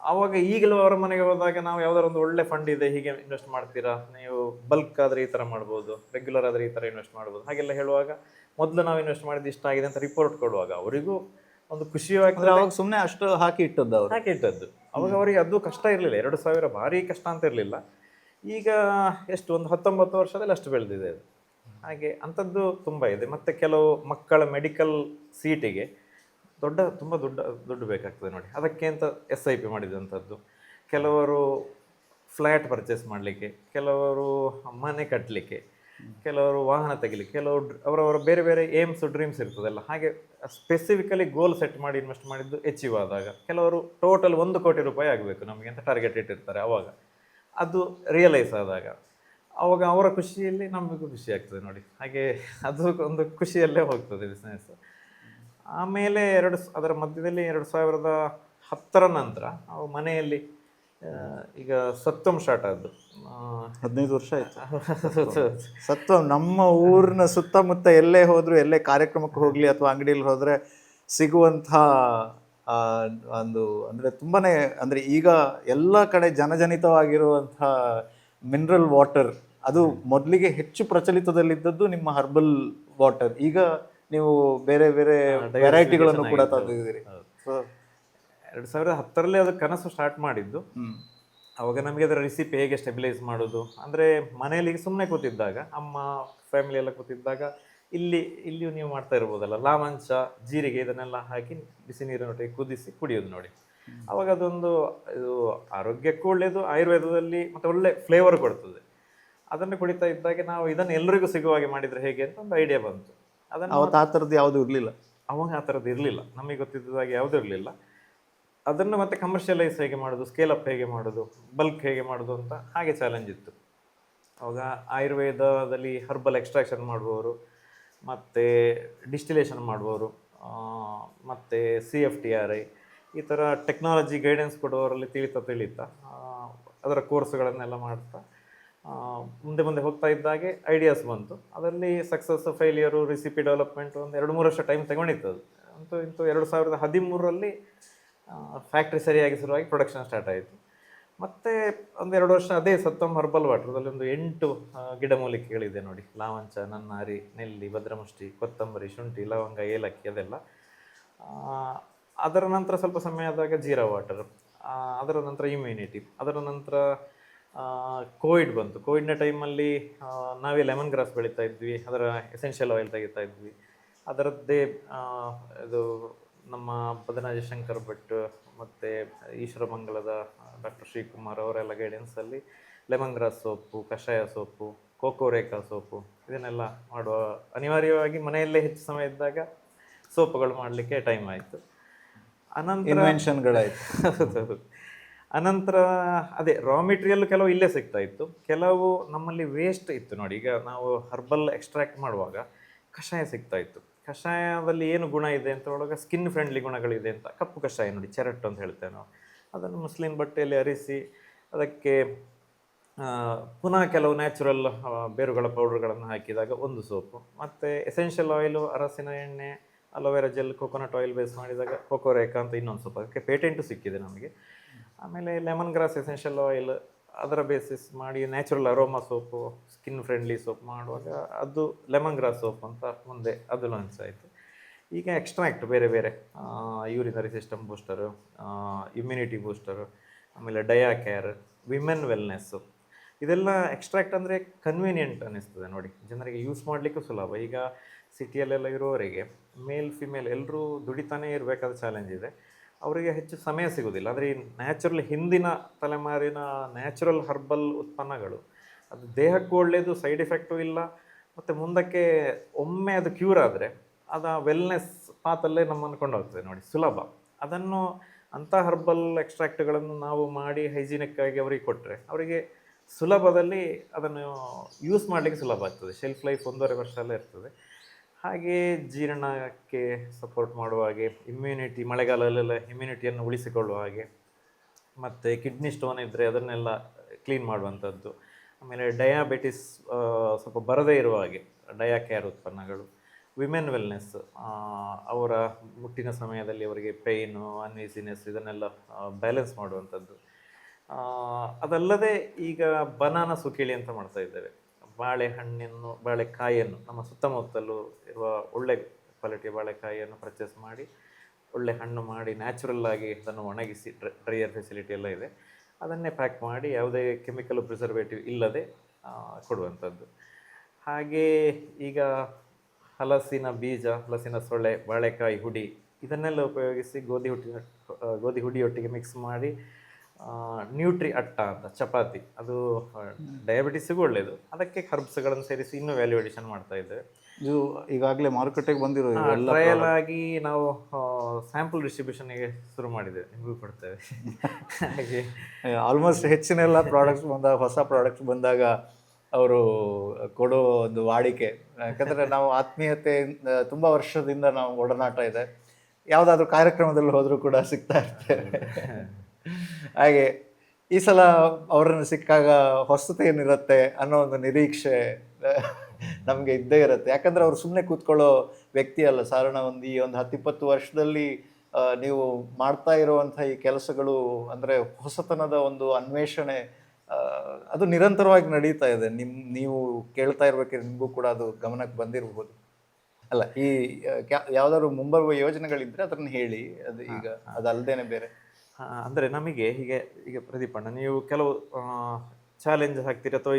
ಆವಾಗ ಈಗಲೂ ಅವರ ಮನೆಗೆ ಹೋದಾಗ ನಾವು ಯಾವ್ದಾರು ಒಂದು ಒಳ್ಳೆ ಫಂಡ್ ಇದೆ, ಹೀಗೆ ಇನ್ವೆಸ್ಟ್ ಮಾಡ್ತೀರಾ ನೀವು, ಬಲ್ಕ್ ಆದರೆ ಈ ಥರ ಮಾಡ್ಬೋದು, ರೆಗ್ಯುಲರ್ ಆದರೆ ಈ ಥರ ಇನ್ವೆಸ್ಟ್ ಮಾಡ್ಬೋದು, ಹಾಗೆಲ್ಲ ಹೇಳುವಾಗ ಮೊದಲು ನಾವು ಇನ್ವೆಸ್ಟ್ ಮಾಡಿದ್ದು ಇಷ್ಟ ಆಗಿದೆ ಅಂತ ರಿಪೋರ್ಟ್ ಕೊಡುವಾಗ ಅವರಿಗೂ ಒಂದು ಖುಷಿಯಾಗಿ, ಅವಾಗ ಸುಮ್ಮನೆ ಅಷ್ಟು ಹಾಕಿ ಇಟ್ಟದ್ದು. ಅವಾಗ ಅವರಿಗೆ ಅದು ಕಷ್ಟ ಇರಲಿಲ್ಲ. 2,000 ಭಾರಿ ಕಷ್ಟ ಅಂತ ಇರಲಿಲ್ಲ. ಈಗ ಎಷ್ಟು ಒಂದು 19 ವರ್ಷದಲ್ಲಿ ಅಷ್ಟು ಬೆಳೆದಿದೆ ಅದು. ಹಾಗೆ ಅಂಥದ್ದು ತುಂಬ ಇದೆ. ಮತ್ತು ಕೆಲವು ಮಕ್ಕಳ ಮೆಡಿಕಲ್ ಸೀಟಿಗೆ ತುಂಬ ದುಡ್ಡು ಬೇಕಾಗ್ತದೆ ನೋಡಿ, ಅದಕ್ಕೆ ಅಂತ SIP ಮಾಡಿದಂಥದ್ದು. ಕೆಲವರು ಫ್ಲ್ಯಾಟ್ ಪರ್ಚೇಸ್ ಮಾಡಲಿಕ್ಕೆ, ಕೆಲವರು ಮನೆ ಕಟ್ಟಲಿಕ್ಕೆ, ಕೆಲವರು ವಾಹನ ತೆಗಿಲಿಕ್ಕೆ, ಕೆಲವರು ಅವರವರ ಬೇರೆ ಏಮ್ಸ್ ಡ್ರೀಮ್ಸ್ ಇರ್ತದಲ್ಲ, ಹಾಗೆ ಸ್ಪೆಸಿಫಿಕಲಿ ಗೋಲ್ ಸೆಟ್ ಮಾಡಿ ಇನ್ವೆಸ್ಟ್ ಮಾಡಿದ್ದು ಅಚೀವ್ ಆದಾಗ, ಕೆಲವರು ಟೋಟಲ್ ₹1 ಕೋಟಿ ಆಗಬೇಕು ನಮಗೆ ಅಂತ ಟಾರ್ಗೆಟ್ ಇಟ್ಟಿರ್ತಾರೆ. ಆವಾಗ ಅದು ರಿಯಲೈಸ್ ಆದಾಗ ಆವಾಗ ಅವರ ಖುಷಿಯಲ್ಲಿ ನಮಗೂ ಖುಷಿ ಆಗ್ತದೆ ನೋಡಿ. ಹಾಗೆ ಅದು ಒಂದು ಖುಷಿಯಲ್ಲೇ ಹೋಗ್ತದೆ ಬಿಸ್ನೆಸ್. ಆಮೇಲೆ ಅದರ ಮಧ್ಯದಲ್ಲಿ 2010 ನಂತರ ನಾವು ಮನೆಯಲ್ಲಿ ಈಗ ಸತ್ವಂ ಸ್ಟಾರ್ಟ್ ಆದ್ದು. 15 ವರ್ಷ ಆಯಿತು ಸತ್ವಂ. ನಮ್ಮ ಊರಿನ ಸುತ್ತಮುತ್ತ ಎಲ್ಲೇ ಹೋದರೂ, ಎಲ್ಲೇ ಕಾರ್ಯಕ್ರಮಕ್ಕೆ ಹೋಗಲಿ ಅಥವಾ ಅಂಗಡಿಯಲ್ಲಿ ಹೋದರೆ ಸಿಗುವಂಥ ಒಂದು, ಅಂದರೆ ತುಂಬಾ, ಅಂದರೆ ಈಗ ಎಲ್ಲ ಕಡೆ ಜನಜನಿತವಾಗಿರುವಂಥ ಮಿನರಲ್ ವಾಟರ್, ಅದು ಮೊದಲಿಗೆ ಹೆಚ್ಚು ಪ್ರಚಲಿತದಲ್ಲಿದ್ದದ್ದು ನಿಮ್ಮ ಹರ್ಬಲ್ ವಾಟರ್. ಈಗ ನೀವು ಬೇರೆ ಬೇರೆ ವೆರೈಟಿಗಳನ್ನು ಕೂಡ ತಂದಿದ್ದೀರಿ. ಸೊ 2010ರಲ್ಲಿ ಅದು ಕನಸು ಸ್ಟಾರ್ಟ್ ಮಾಡಿದ್ದು. ಅವಾಗ ನಮಗೆ ಅದರ ರೆಸಿಪಿ ಹೇಗೆ ಸ್ಟೆಬಿಲೈಸ್ ಮಾಡೋದು, ಅಂದರೆ ಮನೆಯಲ್ಲಿ ಸುಮ್ಮನೆ ಕೂತಿದ್ದಾಗ ಅಮ್ಮ ಫ್ಯಾಮಿಲಿ ಎಲ್ಲ ಕೂತಿದ್ದಾಗ ಇಲ್ಲಿಯೂ ನೀವು ಮಾಡ್ತಾ ಇರ್ಬೋದಲ್ಲ, ಲಾವಂಚ ಜೀರಿಗೆ ಇದನ್ನೆಲ್ಲ ಹಾಕಿ ಬಿಸಿ ನೀರಿನೊಟ್ಟಿಗೆ ಕುದಿಸಿ ಕುಡಿಯೋದು ನೋಡಿ. ಅವಾಗ ಅದೊಂದು ಇದು ಆರೋಗ್ಯಕ್ಕೂ ಒಳ್ಳೆಯದು, ಆಯುರ್ವೇದದಲ್ಲಿ ಮತ್ತು ಒಳ್ಳೆ ಫ್ಲೇವರ್ ಕೊಡ್ತದೆ. ಅದನ್ನು ಕುಡಿತಾ ಇದ್ದಾಗೆ ನಾವು ಇದನ್ನು ಎಲ್ಲರಿಗೂ ಸಿಗುವ ಹಾಗೆ ಮಾಡಿದರೆ ಹೇಗೆ ಅಂತ ಒಂದು ಐಡಿಯಾ ಬಂತು. ಅದನ್ನು ಅವತ್ತು ಆ ಥರದ್ದು ಯಾವುದೂ ಇರಲಿಲ್ಲ. ಅವಾಗ ಆ ಥರದ್ದು ಇರಲಿಲ್ಲ, ನಮಗೆ ಗೊತ್ತಿದ್ದಾಗೆ ಯಾವುದೂ ಇರಲಿಲ್ಲ. ಅದನ್ನು ಮತ್ತೆ ಕಮರ್ಷಿಯಲೈಸ್ ಹೇಗೆ ಮಾಡೋದು, ಸ್ಕೇಲಪ್ ಹೇಗೆ ಮಾಡೋದು, ಬಲ್ಕ್ ಹೇಗೆ ಮಾಡೋದು ಅಂತ ಹಾಗೆ ಚಾಲೆಂಜ್ ಇತ್ತು. ಅವಾಗ ಆಯುರ್ವೇದದಲ್ಲಿ ಹರ್ಬಲ್ ಎಕ್ಸ್ಟ್ರಾಕ್ಷನ್ ಮಾಡುವವರು, ಮತ್ತು ಡಿಸ್ಟಿಲೇಷನ್ ಮಾಡುವವರು, ಮತ್ತು CFTRI ಈ ಥರ ಟೆಕ್ನಾಲಜಿ ಗೈಡೆನ್ಸ್ ಕೊಡುವವರಲ್ಲಿ ತಿಳಿತಾ ಅದರ ಕೋರ್ಸ್ಗಳನ್ನೆಲ್ಲ ಮಾಡ್ತಾ ಮುಂದೆ ಹೋಗ್ತಾ ಇದ್ದಾಗೆ ಐಡಿಯಾಸ್ ಬಂತು. ಅದರಲ್ಲಿ ಸಕ್ಸಸ್, ಫೇಲಿಯರು, ರೆಸಿಪಿ ಡೆವಲಪ್ಮೆಂಟ್ ಒಂದು 2-3 ವರ್ಷ ಟೈಮ್ ತಗೊಂಡಿತ್ತು. ಅದು ಇಂತೂ 2013ರಲ್ಲಿ ಫ್ಯಾಕ್ಟ್ರಿ ಸರಿಯಾಗಿ ಶುರುವಾಗಿ ಪ್ರೊಡಕ್ಷನ್ ಸ್ಟಾರ್ಟ್ ಆಯಿತು. ಮತ್ತು ಒಂದು 2 ವರ್ಷ ಅದೇ ಸತ್ತಮ್ ಹರ್ಬಲ್ ವಾಟರ್ದಲ್ಲಿ ಒಂದು 8 ಗಿಡಮೂಲಿಕೆಗಳಿದೆ ನೋಡಿ, ಲಾವಂಚ, ನನ್ನಾರಿ, ನೆಲ್ಲಿ, ಭದ್ರಮುಷ್ಟಿ, ಕೊತ್ತಂಬರಿ, ಶುಂಠಿ, ಲವಂಗ, ಏಲಕ್ಕಿ ಅದೆಲ್ಲ. ಅದರ ನಂತರ ಸ್ವಲ್ಪ ಸಮಯ ಆದಾಗ ಜೀರಾ ವಾಟರ್, ಅದರ ನಂತರ ಇಮ್ಯುನಿಟಿ, ಅದರ ನಂತರ ಕೋವಿಡ್ ಬಂತು. ಕೋವಿಡ್ನ ಟೈಮಲ್ಲಿ ನಾವೇ ಲೆಮನ್ ಗ್ರಾಸ್ ಬೆಳೀತಾ ಇದ್ವಿ, ಅದರ ಎಸೆನ್ಷಿಯಲ್ ಆಯಿಲ್ ತೆಗಿತಾ ಇದ್ವಿ. ಅದರದ್ದೇ ಇದು ನಮ್ಮ ಬದನಾಜ ಶಂಕರ್ ಭಟ್ ಮತ್ತು ಈಶ್ವರಮಂಗಲದ ಡಾಕ್ಟರ್ ಶ್ರೀಕುಮಾರ್ ಅವರೆಲ್ಲ ಗೈಡೆನ್ಸಲ್ಲಿ ಲೆಮನ್ ಗ್ರಾಸ್ ಸೋಪು, ಕಷಾಯ ಸೋಪು, ಕೋಕೋರೇಕಾ ಸೋಪು ಇದನ್ನೆಲ್ಲ ಮಾಡುವ ಅನಿವಾರ್ಯವಾಗಿ ಮನೆಯಲ್ಲೇ ಹೆಚ್ಚು ಸಮಯ ಇದ್ದಾಗ ಸೋಪುಗಳು ಮಾಡಲಿಕ್ಕೆ ಟೈಮ್ ಆಯಿತು. ಇನ್ವೆನ್ಷನ್ಗಳಾಯಿತು. ಅನಂತರ ಅದೇ ರಾ ಮೆಟೀರಿಯಲ್ ಕೆಲವು ಇಲ್ಲೇ ಸಿಗ್ತಾ ಇತ್ತು, ಕೆಲವು ನಮ್ಮಲ್ಲಿ ವೇಸ್ಟ್ ಇತ್ತು ನೋಡಿ. ಈಗ ನಾವು ಹರ್ಬಲ್ ಎಕ್ಸ್ಟ್ರಾಕ್ಟ್ ಮಾಡುವಾಗ ಕಷಾಯ ಸಿಗ್ತಾ ಇತ್ತು. ಕಷಾಯದಲ್ಲಿ ಏನು ಗುಣ ಇದೆ ಅಂತ ಒಳಗೆ ಸ್ಕಿನ್ ಫ್ರೆಂಡ್ಲಿ ಗುಣಗಳಿದೆ ಅಂತ ಕಪ್ಪು ಕಷಾಯ ನೋಡಿ, ಚೆರಟ್ ಅಂತ ಹೇಳ್ತೇವೆ ನಾವು. ಅದನ್ನು ಮುಸ್ಲಿಂ ಬಟ್ಟೆಯಲ್ಲಿ ಅರಿಸಿ ಅದಕ್ಕೆ ಪುನಃ ಕೆಲವು ನ್ಯಾಚುರಲ್ ಬೇರುಗಳ ಪೌಡರ್ಗಳನ್ನು ಹಾಕಿದಾಗ ಒಂದು ಸೋಪು, ಮತ್ತು ಎಸೆನ್ಷಿಯಲ್ ಆಯಿಲು, ಅರಸಿನ ಎಣ್ಣೆ, aloe vera gel, coconut oil base ಮಾಡಿದಾಗ ಕೋಕೋರೇಕಾ ಅಂತ ಇನ್ನೊಂದು ಸೋಪ್, ಅದಕ್ಕೆ ಪೇಟೆಂಟು ಸಿಕ್ಕಿದೆ ನಮಗೆ. ಆಮೇಲೆ ಲೆಮನ್ ಗ್ರಾಸ್ ಎಸೆನ್ಷಿಯಲ್ ಆಯಿಲ್ ಅದರ ಬೇಸಿಸ್ ಮಾಡಿ natural aroma soap, skin friendly soap ಮಾಡುವಾಗ ಅದು ಲೆಮನ್ ಗ್ರಾಸ್ ಸೋಪ್ ಅಂತ ಮುಂದೆ ಅದು ಲಾಂಚ್ ಆಯಿತು. ಈಗ ಎಕ್ಸ್ಟ್ರಾಕ್ಟ್ ಬೇರೆ ಬೇರೆ urinary system booster, immunity booster, ಆಮೇಲೆ ಡಯಾ ಕೇರ್, ವಿಮೆನ್ ವೆಲ್ನೆಸ್ಸು, ಇದೆಲ್ಲ ಎಕ್ಸ್ಟ್ರಾಕ್ಟ್ ಅಂದರೆ ಕನ್ವೀನಿಯೆಂಟ್ ಅನ್ನಿಸ್ತದೆ ನೋಡಿ, ಜನರಿಗೆ ಯೂಸ್ ಮಾಡಲಿಕ್ಕೂ ಸುಲಭ. ಈಗ ಸಿಟಿಯಲ್ಲೆಲ್ಲ ಇರುವವರಿಗೆ ಮೇಲ್ ಫಿಮೇಲ್ ಎಲ್ಲರೂ ದುಡಿತಾನೇ ಇರಬೇಕಾದ ಚಾಲೆಂಜ್ ಇದೆ, ಅವರಿಗೆ ಹೆಚ್ಚು ಸಮಯ ಸಿಗೋದಿಲ್ಲ. ಆದರೆ ಈ ನ್ಯಾಚುರಲ್ ಹಿಂದಿನ ತಲೆಮಾರಿನ ನ್ಯಾಚುರಲ್ ಹರ್ಬಲ್ ಉತ್ಪನ್ನಗಳು ಅದು ದೇಹಕ್ಕೂ ಒಳ್ಳೆಯದು, ಸೈಡ್ ಎಫೆಕ್ಟು ಇಲ್ಲ, ಮತ್ತು ಮುಂದಕ್ಕೆ ಒಮ್ಮೆ ಅದು ಕ್ಯೂರ್ ಆದರೆ ಅದು ವೆಲ್ನೆಸ್ ಪಾತಲ್ಲೇ ನಮ್ಮನ್ನು ಕೊಂಡೋಗ್ತದೆ ನೋಡಿ, ಸುಲಭ. ಅದನ್ನು ಅಂಥ ಹರ್ಬಲ್ ಎಕ್ಸ್ಟ್ರಾಕ್ಟ್ಗಳನ್ನು ನಾವು ಮಾಡಿ ಹೈಜಿನಿಕ್ಕಾಗಿ ಅವರಿಗೆ ಕೊಟ್ಟರೆ ಅವರಿಗೆ ಸುಲಭದಲ್ಲಿ ಅದನ್ನು ಯೂಸ್ ಮಾಡಲಿಕ್ಕೆ ಸುಲಭ ಆಗ್ತದೆ. ಶೆಲ್ಫ್ ಲೈಫ್ 1.5 ವರ್ಷ ಎಲ್ಲ ಇರ್ತದೆ. ಹಾಗೆ ಜೀರ್ಣಕ್ಕೆ ಸಪೋರ್ಟ್ ಮಾಡುವ ಹಾಗೆ, ಇಮ್ಯುನಿಟಿ ಮಳೆಗಾಲದಲ್ಲೆಲ್ಲ ಇಮ್ಯುನಿಟಿಯನ್ನು ಉಳಿಸಿಕೊಳ್ಳುವ ಹಾಗೆ, ಮತ್ತು ಕಿಡ್ನಿ ಸ್ಟೋನ್ ಇದ್ದರೆ ಅದನ್ನೆಲ್ಲ ಕ್ಲೀನ್ ಮಾಡುವಂಥದ್ದು. ಆಮೇಲೆ ಡಯಾಬಿಟಿಸ್ ಸ್ವಲ್ಪ ಬರದೇ ಇರುವ ಹಾಗೆ ಡಯಾ ಕೇರ್ ಉತ್ಪನ್ನಗಳು, ವಿಮೆನ್ ವೆಲ್ನೆಸ್, ಅವರ ಮುಟ್ಟಿನ ಸಮಯದಲ್ಲಿ ಅವರಿಗೆ ಪೇಯ್ನು, ಅನ್ಈಸಿನೆಸ್ ಇದನ್ನೆಲ್ಲ ಬ್ಯಾಲೆನ್ಸ್ ಮಾಡುವಂಥದ್ದು. ಅದಲ್ಲದೆ ಈಗ ಬನಾನಾ ಸುಕೇಳಿ ಅಂತ ಮಾಡ್ತಾ ಇದ್ದೇವೆ. ಬಾಳೆಕಾಯಿಯನ್ನು ನಮ್ಮ ಸುತ್ತಮುತ್ತಲೂ ಇರುವ ಒಳ್ಳೆ ಕ್ವಾಲಿಟಿಯ ಬಾಳೆಕಾಯಿಯನ್ನು ಪರ್ಚೇಸ್ ಮಾಡಿ ಒಳ್ಳೆ ಹಣ್ಣು ಮಾಡಿ ನ್ಯಾಚುರಲ್ ಆಗಿ ಅದನ್ನು ಒಣಗಿಸಿ ಡ್ರೈಯರ್ ಫೆಸಿಲಿಟಿ ಎಲ್ಲ ಇದೆ, ಅದನ್ನೇ ಪ್ಯಾಕ್ ಮಾಡಿ ಯಾವುದೇ ಕೆಮಿಕಲ್ ಪ್ರಿಸರ್ವೇಟಿವ್ ಇಲ್ಲದೆ ಕೊಡುವಂಥದ್ದು. ಹಾಗೇ ಈಗ ಹಲಸಿನ ಬೀಜ, ಹಲಸಿನ ಸೊಳ್ಳೆ, ಬಾಳೆಕಾಯಿ ಹುಡಿ ಇದನ್ನೆಲ್ಲ ಉಪಯೋಗಿಸಿ ಗೋಧಿ ಹುಡಿಯೊಟ್ಟಿಗೆ ಮಿಕ್ಸ್ ಮಾಡಿ ನ್ಯೂಟ್ರಿ ಅಟ್ಟ ಅಂತ ಚಪಾತಿ, ಅದು ಡಯಾಬಿಟಿಸ್ಗೂ ಒಳ್ಳೆಯದು, ಅದಕ್ಕೆ ಹರ್ಬ್ಸ್ಗಳನ್ನು ಸೇರಿಸಿ ಇನ್ನೂ ವ್ಯಾಲ್ಯೂ ಅಡಿಷನ್ ಮಾಡ್ತಾ ಇದ್ದೇವೆ. ಇದು ಈಗಾಗಲೇ ಮಾರುಕಟ್ಟೆಗೆ ಬಂದಿರೋ ಟ್ರಯಲ್ ಆಗಿ ನಾವು ಸ್ಯಾಂಪಲ್ ಡಿಸ್ಟ್ರಿಬ್ಯೂಷನ್ಗೆ ಶುರು ಮಾಡಿದ್ದೇವೆ, ನಿಮಗೂ ಕೊಡ್ತೇವೆ. ಹಾಗೆ ಆಲ್ಮೋಸ್ಟ್ ಹೆಚ್ಚಿನ ಎಲ್ಲ ಪ್ರಾಡಕ್ಟ್ಸ್ ಬಂದಾಗ, ಹೊಸ ಪ್ರಾಡಕ್ಟ್ಸ್ ಬಂದಾಗ ಅವರು ಕೊಡೋ ಒಂದು ವಾಡಿಕೆ. ಯಾಕಂದರೆ ನಾವು ಆತ್ಮೀಯತೆ ತುಂಬ ವರ್ಷದಿಂದ ನಾವು ಒಡನಾಟ ಇದೆ, ಯಾವುದಾದ್ರೂ ಕಾರ್ಯಕ್ರಮದಲ್ಲಿ ಹೋದರೂ ಕೂಡ ಸಿಗ್ತಾ ಇರ್ತೇವೆ. ಹಾಗೆ ಈ ಸಲ ಅವರನ್ನು ಸಿಕ್ಕಾಗ ಹೊಸತು ಏನಿರುತ್ತೆ ಅನ್ನೋ ಒಂದು ನಿರೀಕ್ಷೆ ನಮಗೆ ಇದ್ದೇ ಇರುತ್ತೆ. ಯಾಕಂದರೆ ಅವರು ಸುಮ್ಮನೆ ಕೂತ್ಕೊಳ್ಳೋ ವ್ಯಕ್ತಿ ಅಲ್ಲ. ಸಾಧಾರಣ ಈ ಒಂದು 10-20 ವರ್ಷದಲ್ಲಿ ನೀವು ಮಾಡ್ತಾ ಇರುವಂಥ ಈ ಕೆಲಸಗಳು ಅಂದರೆ ಹೊಸತನದ ಒಂದು ಅನ್ವೇಷಣೆ ಅದು ನಿರಂತರವಾಗಿ ನಡೀತಾ ಇದೆ. ನೀವು ಕೇಳ್ತಾ ಇರ್ಬೇಕಾದ್ರೆ ನಿಮಗೂ ಕೂಡ ಅದು ಗಮನಕ್ಕೆ ಬಂದಿರ್ಬೋದು. ಅಲ್ಲ ಈ ಯಾವ್ದಾದ್ರು ಮುಂಬರುವ ಯೋಜನೆಗಳಿದ್ರೆ ಅದನ್ನ ಹೇಳಿ, ಅದು ಈಗ ಅದಲ್ದೇನೆ ಬೇರೆ. ಅಂದರೆ ನಮಗೆ ಹೀಗೆ ಈಗ ಪ್ರದೀಪಣ್ಣ, ನೀವು ಕೆಲವು ಚಾಲೆಂಜ್ ಹಾಕ್ತೀರಿ ಅಥವಾ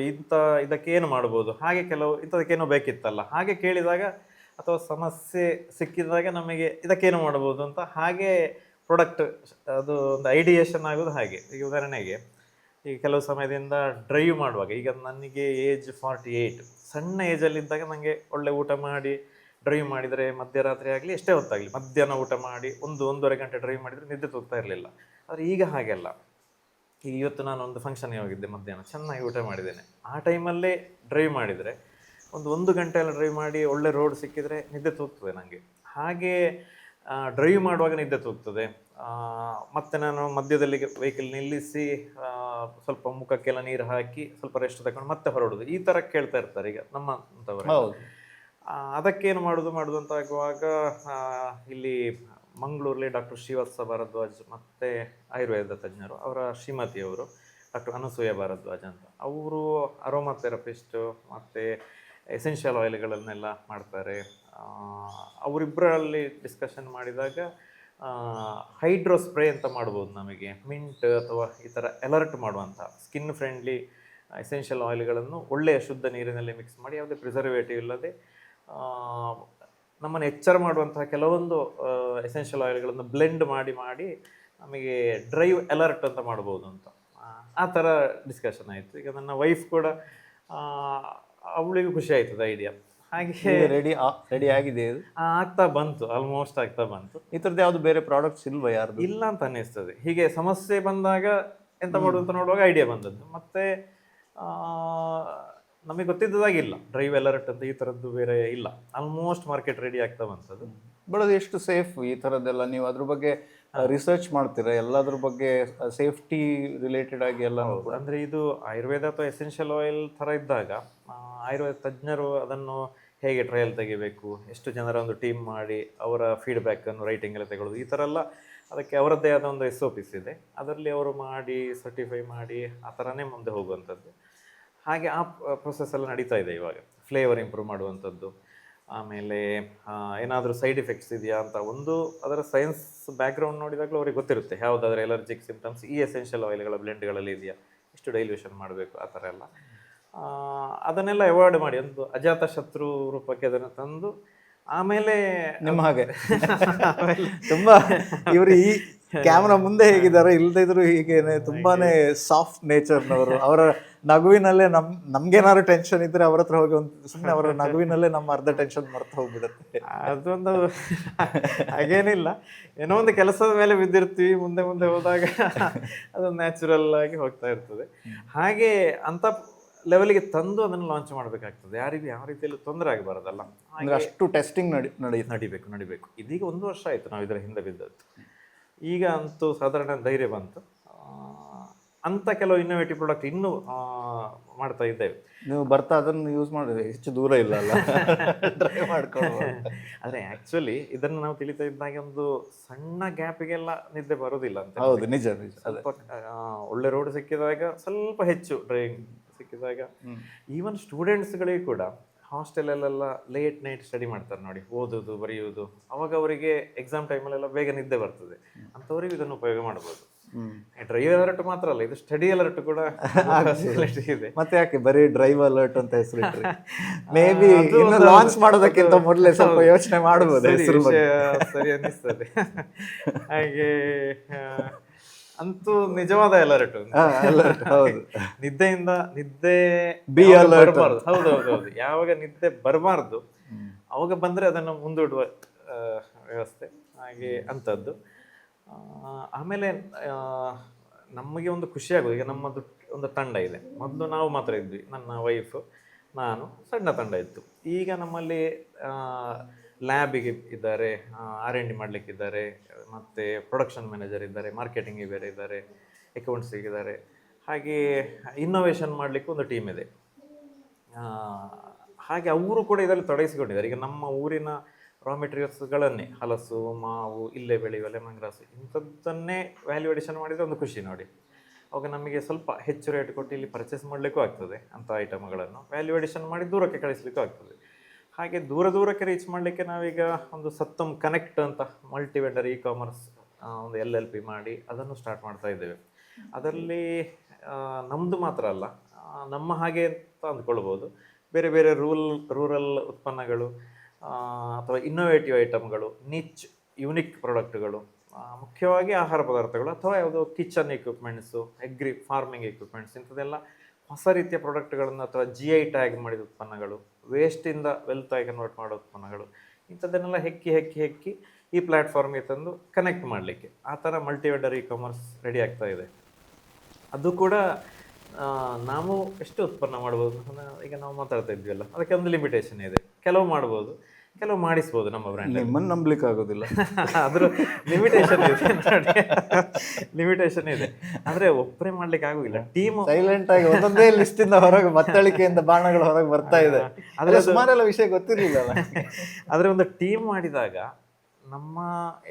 ಇದಕ್ಕೆ ಏನು ಮಾಡ್ಬೋದು, ಹಾಗೆ ಕೆಲವು ಇಂಥದಕ್ಕೇನೋ ಬೇಕಿತ್ತಲ್ಲ ಹಾಗೆ ಕೇಳಿದಾಗ ಅಥವಾ ಸಮಸ್ಯೆ ಸಿಕ್ಕಿದಾಗ ನಮಗೆ ಇದಕ್ಕೇನು ಮಾಡ್ಬೋದು ಅಂತ ಹಾಗೆ ಪ್ರಾಡಕ್ಟ್ ಅದು ಒಂದು ಐಡಿಯೇಷನ್ ಆಗೋದು ಹಾಗೆ. ಈಗ ಉದಾಹರಣೆಗೆ ಈಗ ಕೆಲವು ಸಮಯದಿಂದ ಡ್ರೈವ್ ಮಾಡುವಾಗ, ಈಗ ನನಗೆ ಏಜ್ 48, ಸಣ್ಣ ಏಜಲ್ಲಿದ್ದಾಗ ನನಗೆ ಒಳ್ಳೆ ಊಟ ಮಾಡಿ ಡ್ರೈವ್ ಮಾಡಿದರೆ ಮಧ್ಯರಾತ್ರಿ ಆಗಲಿ ಎಷ್ಟೇ ಹೊತ್ತಾಗಲಿ ಮಧ್ಯಾಹ್ನ ಊಟ ಮಾಡಿ 1-1.5 ಗಂಟೆ ಡ್ರೈವ್ ಮಾಡಿದರೆ ನಿದ್ದೆ ತೋಗ್ತಾ ಇರಲಿಲ್ಲ. ಆದರೆ ಈಗ ಹಾಗೆಲ್ಲ. ಈಗ ಇವತ್ತು ನಾನು ಒಂದು ಫಂಕ್ಷನ್ಗೆ ಹೋಗಿದ್ದೆ, ಮಧ್ಯಾಹ್ನ ಚೆನ್ನಾಗಿ ಊಟ ಮಾಡಿದ್ದೇನೆ, ಆ ಟೈಮಲ್ಲೇ ಡ್ರೈವ್ ಮಾಡಿದರೆ ಒಂದು ಗಂಟೆ ಎಲ್ಲ ಡ್ರೈವ್ ಮಾಡಿ ಒಳ್ಳೆ ರೋಡ್ ಸಿಕ್ಕಿದರೆ ನಿದ್ದೆ ತೋಗ್ತದೆ ನನಗೆ. ಹಾಗೆ ಡ್ರೈವ್ ಮಾಡುವಾಗ ನಿದ್ದೆ ತೋಗ್ತದೆ. ಮತ್ತು ನಾನು ಮಧ್ಯದಲ್ಲಿ ವೆಹಿಕಲ್ ನಿಲ್ಲಿಸಿ ಸ್ವಲ್ಪ ಮುಖಕ್ಕೆಲ್ಲ ನೀರು ಹಾಕಿ ಸ್ವಲ್ಪ ರೆಸ್ಟ್ ತಗೊಂಡು ಮತ್ತೆ ಹೊರಡೋದು, ಈ ಥರ ಕೇಳ್ತಾ ಇರ್ತಾರೆ ಈಗ ನಮ್ಮಂಥವ್ರು. ಅದಕ್ಕೇನು ಮಾಡೋದು ಅಂತ ಆಗುವಾಗ ಇಲ್ಲಿ ಮಂಗಳೂರಲ್ಲಿ ಡಾಕ್ಟರ್ ಶ್ರೀವತ್ಸ ಭಾರದ್ವಾಜ್ ಮತ್ತು ಆಯುರ್ವೇದ ತಜ್ಞರು, ಅವರ ಶ್ರೀಮತಿಯವರು ಡಾಕ್ಟರ್ ಅನಸೂಯ ಭಾರದ್ವಾಜ್ ಅಂತ, ಅವರು ಅರೋಮಾ ಥೆರಪಿಸ್ಟು ಮತ್ತು ಎಸೆನ್ಷಿಯಲ್ ಆಯಿಲ್ಗಳನ್ನೆಲ್ಲ ಮಾಡ್ತಾರೆ. ಅವರಿಬ್ಬರಲ್ಲಿ ಡಿಸ್ಕಷನ್ ಮಾಡಿದಾಗ ಹೈಡ್ರೋ ಸ್ಪ್ರೇ ಅಂತ ಮಾಡ್ಬೋದು ನಮಗೆ, ಮಿಂಟ್ ಅಥವಾ ಈ ಥರ ಅಲರ್ಟ್ ಮಾಡುವಂಥ ಸ್ಕಿನ್ ಫ್ರೆಂಡ್ಲಿ ಎಸೆನ್ಷಿಯಲ್ ಆಯಿಲ್ಗಳನ್ನು ಒಳ್ಳೆಯ ಶುದ್ಧ ನೀರಿನಲ್ಲಿ ಮಿಕ್ಸ್ ಮಾಡಿ ಯಾವುದೇ ಪ್ರಿಸರ್ವೇಟಿವ್ ಇಲ್ಲದೆ ನಮ್ಮನ್ನು ಎಚ್ಚರ ಮಾಡುವಂತಹ ಕೆಲವೊಂದು ಎಸೆನ್ಷಿಯಲ್ ಆಯಿಲ್ಗಳನ್ನು ಬ್ಲೆಂಡ್ ಮಾಡಿ ನಮಗೆ ಡ್ರೈವ್ ಅಲರ್ಟ್ ಅಂತ ಮಾಡ್ಬೋದು ಅಂತ ಆ ಥರ ಡಿಸ್ಕಷನ್ ಆಯಿತು. ಈಗ ನನ್ನ ವೈಫ್ ಕೂಡ ಅವಳಿಗೂ ಖುಷಿ ಆಯ್ತದ ಐಡಿಯಾ. ಹಾಗೆ ರೆಡಿ ಆಗಿದೆ, ಆಗ್ತಾ ಬಂತು, ಆಲ್ಮೋಸ್ಟ್ ಆಗ್ತಾ ಬಂತು. ಈ ಥರದ್ದು ಯಾವುದು ಬೇರೆ ಪ್ರಾಡಕ್ಟ್ಸ್ ಇಲ್ವಾ ಯಾರ್ದು? ಇಲ್ಲ ಅಂತ ಅನ್ನಿಸ್ತದೆ. ಹೀಗೆ ಸಮಸ್ಯೆ ಬಂದಾಗ ಎಂತ ಮಾಡುದು ಅಂತ ನೋಡುವಾಗ ಐಡಿಯಾ ಬಂದದ್ದು. ಮತ್ತೆ ನಮಗೆ ಗೊತ್ತಿದ್ದದಾಗಿಲ್ಲ ಡ್ರೈವ್ ಅಲರ್ಟ್ ಅಂತ ಈ ಥರದ್ದು ಬೇರೆ ಇಲ್ಲ. ಆಲ್ಮೋಸ್ಟ್ ಮಾರ್ಕೆಟ್ ರೆಡಿ ಆಗ್ತಾ ಬಂತದ್ದು. ಬಟ್ ಅದು ಎಷ್ಟು ಸೇಫ್ ಈ ಥರದ್ದೆಲ್ಲ? ನೀವು ಅದ್ರ ಬಗ್ಗೆ ರಿಸರ್ಚ್ ಮಾಡ್ತೀರಾ ಎಲ್ಲದ್ರ ಬಗ್ಗೆ, ಸೇಫ್ಟಿ ರಿಲೇಟೆಡ್ ಆಗಿ ಎಲ್ಲ? ಅಂದರೆ ಇದು ಆಯುರ್ವೇದ ಅಥವಾ ಎಸೆನ್ಷಿಯಲ್ ಆಯಿಲ್ ಥರ ಇದ್ದಾಗ ಆಯುರ್ವೇದ ತಜ್ಞರು ಅದನ್ನು ಹೇಗೆ ಟ್ರಯಲ್ ತೆಗಿಬೇಕು, ಎಷ್ಟು ಜನರ ಒಂದು ಟೀಮ್ ಮಾಡಿ ಅವರ ಫೀಡ್ಬ್ಯಾಕನ್ನು ರೈಟಿಂಗ್ ಎಲ್ಲ ತೆಗೊಳ್ಳೋದು, ಈ ಥರ ಎಲ್ಲ ಅದಕ್ಕೆ ಅವರದ್ದೇ ಆದ ಒಂದು SOPs ಇದೆ. ಅದರಲ್ಲಿ ಅವರು ಮಾಡಿ ಸರ್ಟಿಫೈ ಮಾಡಿ ಆ ಥರನೇ ಮುಂದೆ ಹೋಗುವಂಥದ್ದು. ಹಾಗೆ ಆ ಪ್ರೊಸೆಸ್ ಎಲ್ಲ ನಡೀತಾ ಇದೆ ಇವಾಗ. ಫ್ಲೇವರ್ ಇಂಪ್ರೂವ್ ಮಾಡುವಂಥದ್ದು, ಆಮೇಲೆ ಏನಾದರೂ ಸೈಡ್ ಎಫೆಕ್ಟ್ಸ್ ಇದೆಯಾ ಅಂತ ಒಂದು ಅದರ ಸೈನ್ಸ್ ಬ್ಯಾಕ್ಗ್ರೌಂಡ್ ನೋಡಿದಾಗಲೂ ಅವ್ರಿಗೆ ಗೊತ್ತಿರುತ್ತೆ ಯಾವುದಾದ್ರೂ ಎಲರ್ಜಿಕ್ ಸಿಂಪ್ಟಮ್ಸ್ ಈ ಎಸೆನ್ಷಿಯಲ್ ಆಯಿಲ್ಗಳ ಬ್ಲೆಂಡ್ಗಳಲ್ಲಿ ಇದೆಯಾ, ಎಷ್ಟು ಡೈಲ್ಯೂಷನ್ ಮಾಡಬೇಕು, ಆ ಥರ ಎಲ್ಲ ಅದನ್ನೆಲ್ಲ ಅವಾಯ್ಡ್ ಮಾಡಿ ಒಂದು ಅಜಾತ ಶತ್ರು ರೂಪಕ್ಕೆ ಅದನ್ನು ತಂದು ಆಮೇಲೆ ನಿಮ್ಮ ಹಾಗೆ ತುಂಬಾ ಇವರು ಈ ಕ್ಯಾಮ್ರಾ ಮುಂದೆ ಹೇಗಿದ್ದಾರೆ ಇಲ್ದಿದ್ರು ಹೀಗೇನೆ ತುಂಬಾನೇ ಸಾಫ್ಟ್ ನೇಚರ್ನವರು. ಅವರ ನಗುವಿನಲ್ಲೇ ನಮ್ಗೇನಾದ್ರು ಟೆನ್ಷನ್ ಇದ್ರೆ ಅವ್ರ ಹತ್ರ ಹೋಗಿ ಒಂದು ಸುಮ್ಮನೆ ಅವರ ನಗುವಿನಲ್ಲೇ ನಮ್ಮ ಅರ್ಧ ಟೆನ್ಷನ್ ಮರ್ತು ಹೋಗ್ಬಿಡುತ್ತೆ. ಅದೊಂದು ಹಾಗೇನಿಲ್ಲ, ಏನೋ ಒಂದು ಕೆಲಸದ ಮೇಲೆ ಬಿದ್ದಿರ್ತೀವಿ, ಮುಂದೆ ಹೋದಾಗ ಅದು ನ್ಯಾಚುರಲ್ ಆಗಿ ಹೋಗ್ತಾ ಇರ್ತದೆ. ಹಾಗೆ ಅಂತ ಲೆವೆಲ್ಗೆ ತಂದು ಅದನ್ನು ಲಾಂಚ್ ಮಾಡಬೇಕಾಗ್ತದೆ. ಯಾರಿಗೂ ಯಾವ ರೀತಿಯಲ್ಲಿ ತೊಂದರೆ ಆಗಬಾರ್ದಲ್ಲ, ಅಷ್ಟು ಟೆಸ್ಟಿಂಗ್ ನಡಿಬೇಕು. ಇದೀಗ 1 ವರ್ಷ ಆಯಿತು ನಾವು ಇದರ ಹಿಂದೆ ಬಿದ್ದದ್ದು. ಈಗ ಅಂತೂ ಸಾಧಾರಣ ಧೈರ್ಯ ಬಂತು. ಅಂತ ಕೆಲವು ಇನ್ನೋವೇಟಿವ್ ಪ್ರಾಡಕ್ಟ್ ಇನ್ನೂ ಮಾಡ್ತಾ ಇದ್ದೇವೆ. ನೀವು ಬರ್ತಾ ಅದನ್ನು ಯೂಸ್ ಮಾಡಿದ್ರೆ ಹೆಚ್ಚು ದೂರ ಇಲ್ಲ ಅಲ್ಲ, ಟ್ರೈ ಮಾಡ್ಕೊಂಡು. ಆದರೆ ಆ್ಯಕ್ಚುಲಿ ಇದನ್ನು ನಾವು ತಿಳಿತಾ ಇದ್ದಾಗೆ ಒಂದು ಸಣ್ಣ ಗ್ಯಾಪಿಗೆಲ್ಲ ನಿದ್ದೆ ಬರೋದಿಲ್ಲ ಅಂತ. ಹೌದು, ನಿಜ. ಸ್ವಲ್ಪ ಒಳ್ಳೆ ರೋಡ್ ಸಿಕ್ಕಿದಾಗ ಸ್ವಲ್ಪ ಹೆಚ್ಚು ಡ್ರೈವಿಂಗ್ ಸಿಕ್ಕಿದಾಗ, ಈವನ್ ಸ್ಟೂಡೆಂಟ್ಸ್ಗಳಿಗೆ ಕೂಡ ಹಾಸ್ಟೆಲಲ್ಲೆಲ್ಲ ಲೇಟ್ ನೈಟ್ ಸ್ಟಡಿ ಮಾಡ್ತಾರೆ ನೋಡಿ, ಓದೋದು ಬರೆಯೋದು, ಅವಾಗ ಅವರಿಗೆ ಎಕ್ಸಾಮ್ ಟೈಮಲ್ಲೆಲ್ಲ ಬೇಗ ನಿದ್ದೆ ಬರ್ತದೆ. ಅಂಥವ್ರಿಗೆ ಇದನ್ನು ಉಪಯೋಗ ಮಾಡ್ಬೋದು. ಡ್ರೈವ್ ಅಲರ್ಟ್ ಮಾತ್ರ ಅಲ್ಲ, ಇದು ಸ್ಟಡಿ ಅಲರ್ಟ್ ಕೂಡ ಇದೆ. ಮತ್ತೆ ಯಾಕೆ ಬರೀ ಡ್ರೈವ್ ಅಲರ್ಟ್ ಅಂತ ಹೆಸರು? ಮೇ ಬಿ ಲಾಂಚ್ ಮಾಡೋದಕ್ಕಿಂತ ಮೊದಲೇ ಸ್ವಲ್ಪ ಯೋಚನೆ ಮಾಡಬಹುದು. ಸರಿ ಅನ್ನಿಸ್ತದೆ. ಹಾಗೆ ಅಂತೂ ನಿಜವಾದ ಅಲರ್ಟ್. ಹೌದು, ನಿದ್ದೆ ಬರಬಾರ್ದು. ಹೌದೌದು, ಯಾವಾಗ ನಿದ್ದೆ ಬರಬಾರ್ದು ಅವಾಗ ಬಂದ್ರೆ ಅದನ್ನು ಮುಂದೂಡುವ ವ್ಯವಸ್ಥೆ ಹಾಗೆ ಅಂಥದ್ದು. ಆಮೇಲೆ ನಮಗೆ ಒಂದು ಖುಷಿ ಆಗೋದು, ಈಗ ನಮ್ಮದು ಒಂದು ತಂಡ ಇದೆ. ಮೊದಲು ನಾವು ಮಾತ್ರ ಇದ್ವಿ, ನನ್ನ ವೈಫ್ ನಾನು, ಸಣ್ಣ ತಂಡ ಇತ್ತು. ಈಗ ನಮ್ಮಲ್ಲಿ ಲ್ಯಾಬಿಗೆ ಇದ್ದಾರೆ, R&D ಮಾಡಲಿಕ್ಕಿದ್ದಾರೆ, ಮತ್ತು ಪ್ರೊಡಕ್ಷನ್ ಮ್ಯಾನೇಜರ್ ಇದ್ದಾರೆ, ಮಾರ್ಕೆಟಿಂಗಿಗೆ ಬೇರೆ ಇದ್ದಾರೆ, ಅಕೌಂಟ್ಸಿಗೆ ಇದ್ದಾರೆ. ಹಾಗೆ ಇನ್ನೋವೇಷನ್ ಮಾಡಲಿಕ್ಕೆ ಒಂದು ಟೀಮ್ ಇದೆ. ಹಾಗೆ ಅವರು ಕೂಡ ಇದರಲ್ಲಿ ತೊಡಗಿಸಿಕೊಂಡಿದ್ದಾರೆ. ಈಗ ನಮ್ಮ ಊರಿನ ರಾ ಮೆಟೀರಿಯಲ್ಸ್ಗಳನ್ನೇ, ಹಲಸು, ಮಾವು, ಇಲ್ಲೇ ಬೆಳೆಯುವ ಲೆಮನ್ ಗ್ರಾಸ್, ಇಂಥದ್ದನ್ನೇ ವ್ಯಾಲ್ಯೂ ಅಡಿಷನ್ ಮಾಡಿದರೆ ಒಂದು ಖುಷಿ ನೋಡಿ. ಅವಾಗ ನಮಗೆ ಸ್ವಲ್ಪ ಹೆಚ್ಚು ರೇಟ್ ಕೊಟ್ಟು ಇಲ್ಲಿ ಪರ್ಚೇಸ್ ಮಾಡಲಿಕ್ಕೂ ಆಗ್ತದೆ. ಅಂಥ ಐಟಮ್ಗಳನ್ನು ವ್ಯಾಲ್ಯೂ ಅಡಿಷನ್ ಮಾಡಿ ದೂರಕ್ಕೆ ಕಳಿಸ್ಲಿಕ್ಕೂ ಆಗ್ತದೆ. ಹಾಗೆ ದೂರ ದೂರಕ್ಕೆ ರೀಚ್ ಮಾಡಲಿಕ್ಕೆ ನಾವೀಗ ಒಂದು ಸತ್ತಮ್ ಕನೆಕ್ಟ್ ಅಂತ ಮಲ್ಟಿ ವೆಂಡರ್ ಇ ಕಾಮರ್ಸ್ ಒಂದು LLP ಮಾಡಿ ಅದನ್ನು ಸ್ಟಾರ್ಟ್ ಮಾಡ್ತಾ ಇದ್ದೇವೆ. ಅದರಲ್ಲಿ ನಮ್ಮದು ಮಾತ್ರ ಅಲ್ಲ, ನಮ್ಮ ಹಾಗೆ ಅಂತ ಅಂದ್ಕೊಳ್ಬೋದು, ಬೇರೆ ಬೇರೆ ರೂರಲ್ ಉತ್ಪನ್ನಗಳು ಅಥವಾ ಇನ್ನೋವೇಟಿವ್ ಐಟಮ್ಗಳು, ನಿಚ್ ಯುನಿಕ್ ಪ್ರಾಡಕ್ಟ್ಗಳು, ಮುಖ್ಯವಾಗಿ ಆಹಾರ ಪದಾರ್ಥಗಳು ಅಥವಾ ಯಾವುದೋ ಕಿಚನ್ ಎಕ್ವಿಪ್ಮೆಂಟ್ಸು, ಫಾರ್ಮಿಂಗ್ ಎಕ್ವಿಪ್ಮೆಂಟ್ಸ್, ಇಂಥದ್ದೆಲ್ಲ ಹೊಸ ರೀತಿಯ ಪ್ರಾಡಕ್ಟ್ಗಳನ್ನು ಅಥವಾ GI ಟ್ಯಾಗ್ ಮಾಡಿದ ಉತ್ಪನ್ನಗಳು, ವೇಸ್ಟಿಂದ ವೆಲ್ತ್ ಆಗಿ ಕನ್ವರ್ಟ್ ಮಾಡೋ ಉತ್ಪನ್ನಗಳು, ಇಂಥದ್ದನ್ನೆಲ್ಲ ಹೆಕ್ಕಿ ಈ ಪ್ಲ್ಯಾಟ್ಫಾರ್ಮ್ಗೆ ತಂದು ಕನೆಕ್ಟ್ ಮಾಡಲಿಕ್ಕೆ ಆ ಥರ multi vendor E commerce ready ಆಗ್ತಾ ಇದೆ. ಅದು ಕೂಡ ನಾವು ಎಷ್ಟು ಉತ್ಪನ್ನ ಮಾಡ್ಬೋದು, ಈಗ ನಾವು ಮಾತಾಡ್ತಾ ಇದ್ವಿ ಅಲ್ಲ, ಅದಕ್ಕೆ ಒಂದು ಲಿಮಿಟೇಷನ್ ಇದೆ. ಕೆಲವು ಮಾಡ್ಬೋದು, ಕೆಲವು ಮಾಡಿಸ್ಬೋದು ನಮ್ಮ ಬ್ರ್ಯಾಂಡ್. ನಿಮ್ಮನ್ನು ನಂಬಲಿಕ್ಕೆ ಆಗೋದಿಲ್ಲ. ಅದ್ರ ಲಿಮಿಟೇಷನ್ ಇದೆ ನೋಡಿ, ಲಿಮಿಟೇಷನ್ ಇದೆ. ಆದರೆ ಒಬ್ಬರೇ ಮಾಡ್ಲಿಕ್ಕೆ ಆಗೋದಿಲ್ಲ. ಟೀಮ್ ಸೈಲೆಂಟ್ ಆಗಿ ಒಂದೊಂದೇ ಲಿಸ್ಟಿಂದ ಹೊರಗೆ ಬತ್ತಳಿಕೆಯಿಂದ ಬಾಣಗಳು ಹೊರಗೆ ಬರ್ತಾ ಇದೆ. ಆದರೆ ಸುಮಾರೆಲ್ಲ ವಿಷಯ ಗೊತ್ತಿರಲಿಲ್ಲ. ಆದರೆ ಒಂದು ಟೀಮ್ ಮಾಡಿದಾಗ ನಮ್ಮ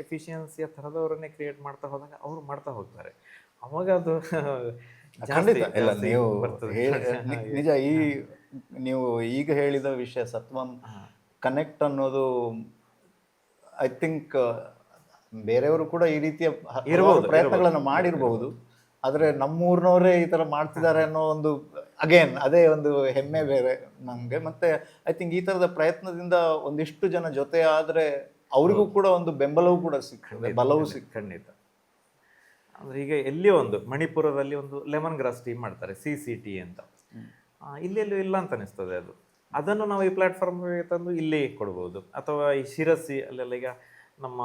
ಎಫಿಷಿಯನ್ಸಿಯ ಥರದವರನ್ನೇ ಕ್ರಿಯೇಟ್ ಮಾಡ್ತಾ ಹೋದಾಗ ಅವರು ಮಾಡ್ತಾ ಹೋಗ್ತಾರೆ. ಅವಾಗ ಅದು ಖಂಡಿತ ಇಲ್ಲ. ನೀವು ನಿಜ, ನೀವು ಈಗ ಹೇಳಿದ ವಿಷಯ ಸತ್ವಂ ಕನೆಕ್ಟ್ ಅನ್ನೋದು ಐ ಥಿಂಕ್ ಬೇರೆಯವರು ಕೂಡ ಈ ರೀತಿಯ ಪ್ರಯತ್ನಗಳನ್ನು ಮಾಡಿರಬಹುದು. ಆದರೆ ನಮ್ಮೂರಿನವರೇ ಈ ಥರ ಮಾಡ್ತಿದ್ದಾರೆ ಅನ್ನೋ ಒಂದು ಅಗೇನ್ ಅದೇ ಒಂದು ಹೆಮ್ಮೆ ಬೇರೆ ನಮಗೆ. ಮತ್ತೆ ಐ ಥಿಂಕ್ ಈ ಥರದ ಪ್ರಯತ್ನದಿಂದ ಒಂದಿಷ್ಟು ಜನ ಜೊತೆ ಆದರೆ ಅವರಿಗೂ ಕೂಡ ಒಂದು ಬೆಂಬಲವೂ ಕೂಡ ಸಿಗ್ತದೆ, ಬಲವೂ ಸಿಗ್ತದೆ. ಖಂಡಿತ. ಅಂದರೆ ಈಗ ಎಲ್ಲಿಯೋ ಒಂದು ಮಣಿಪುರದಲ್ಲಿ ಒಂದು ಲೆಮನ್ ಗ್ರಾಸ್ ಟೀ ಮಾಡ್ತಾರೆ, CCT ಅಂತ. ಇಲ್ಲೆಲ್ಲೂ ಇಲ್ಲ ಅಂತ ಅನಿಸ್ತದೆ ಅದು. ಅದನ್ನು ನಾವು ಈ ಪ್ಲ್ಯಾಟ್ಫಾರ್ಮ್ಗೆ ತಂದು ಇಲ್ಲಿ ಕೊಡ್ಬೋದು. ಅಥವಾ ಈ ಶಿರಸಿ ಅಲ್ಲೆಲ್ಲ ಈಗ ನಮ್ಮ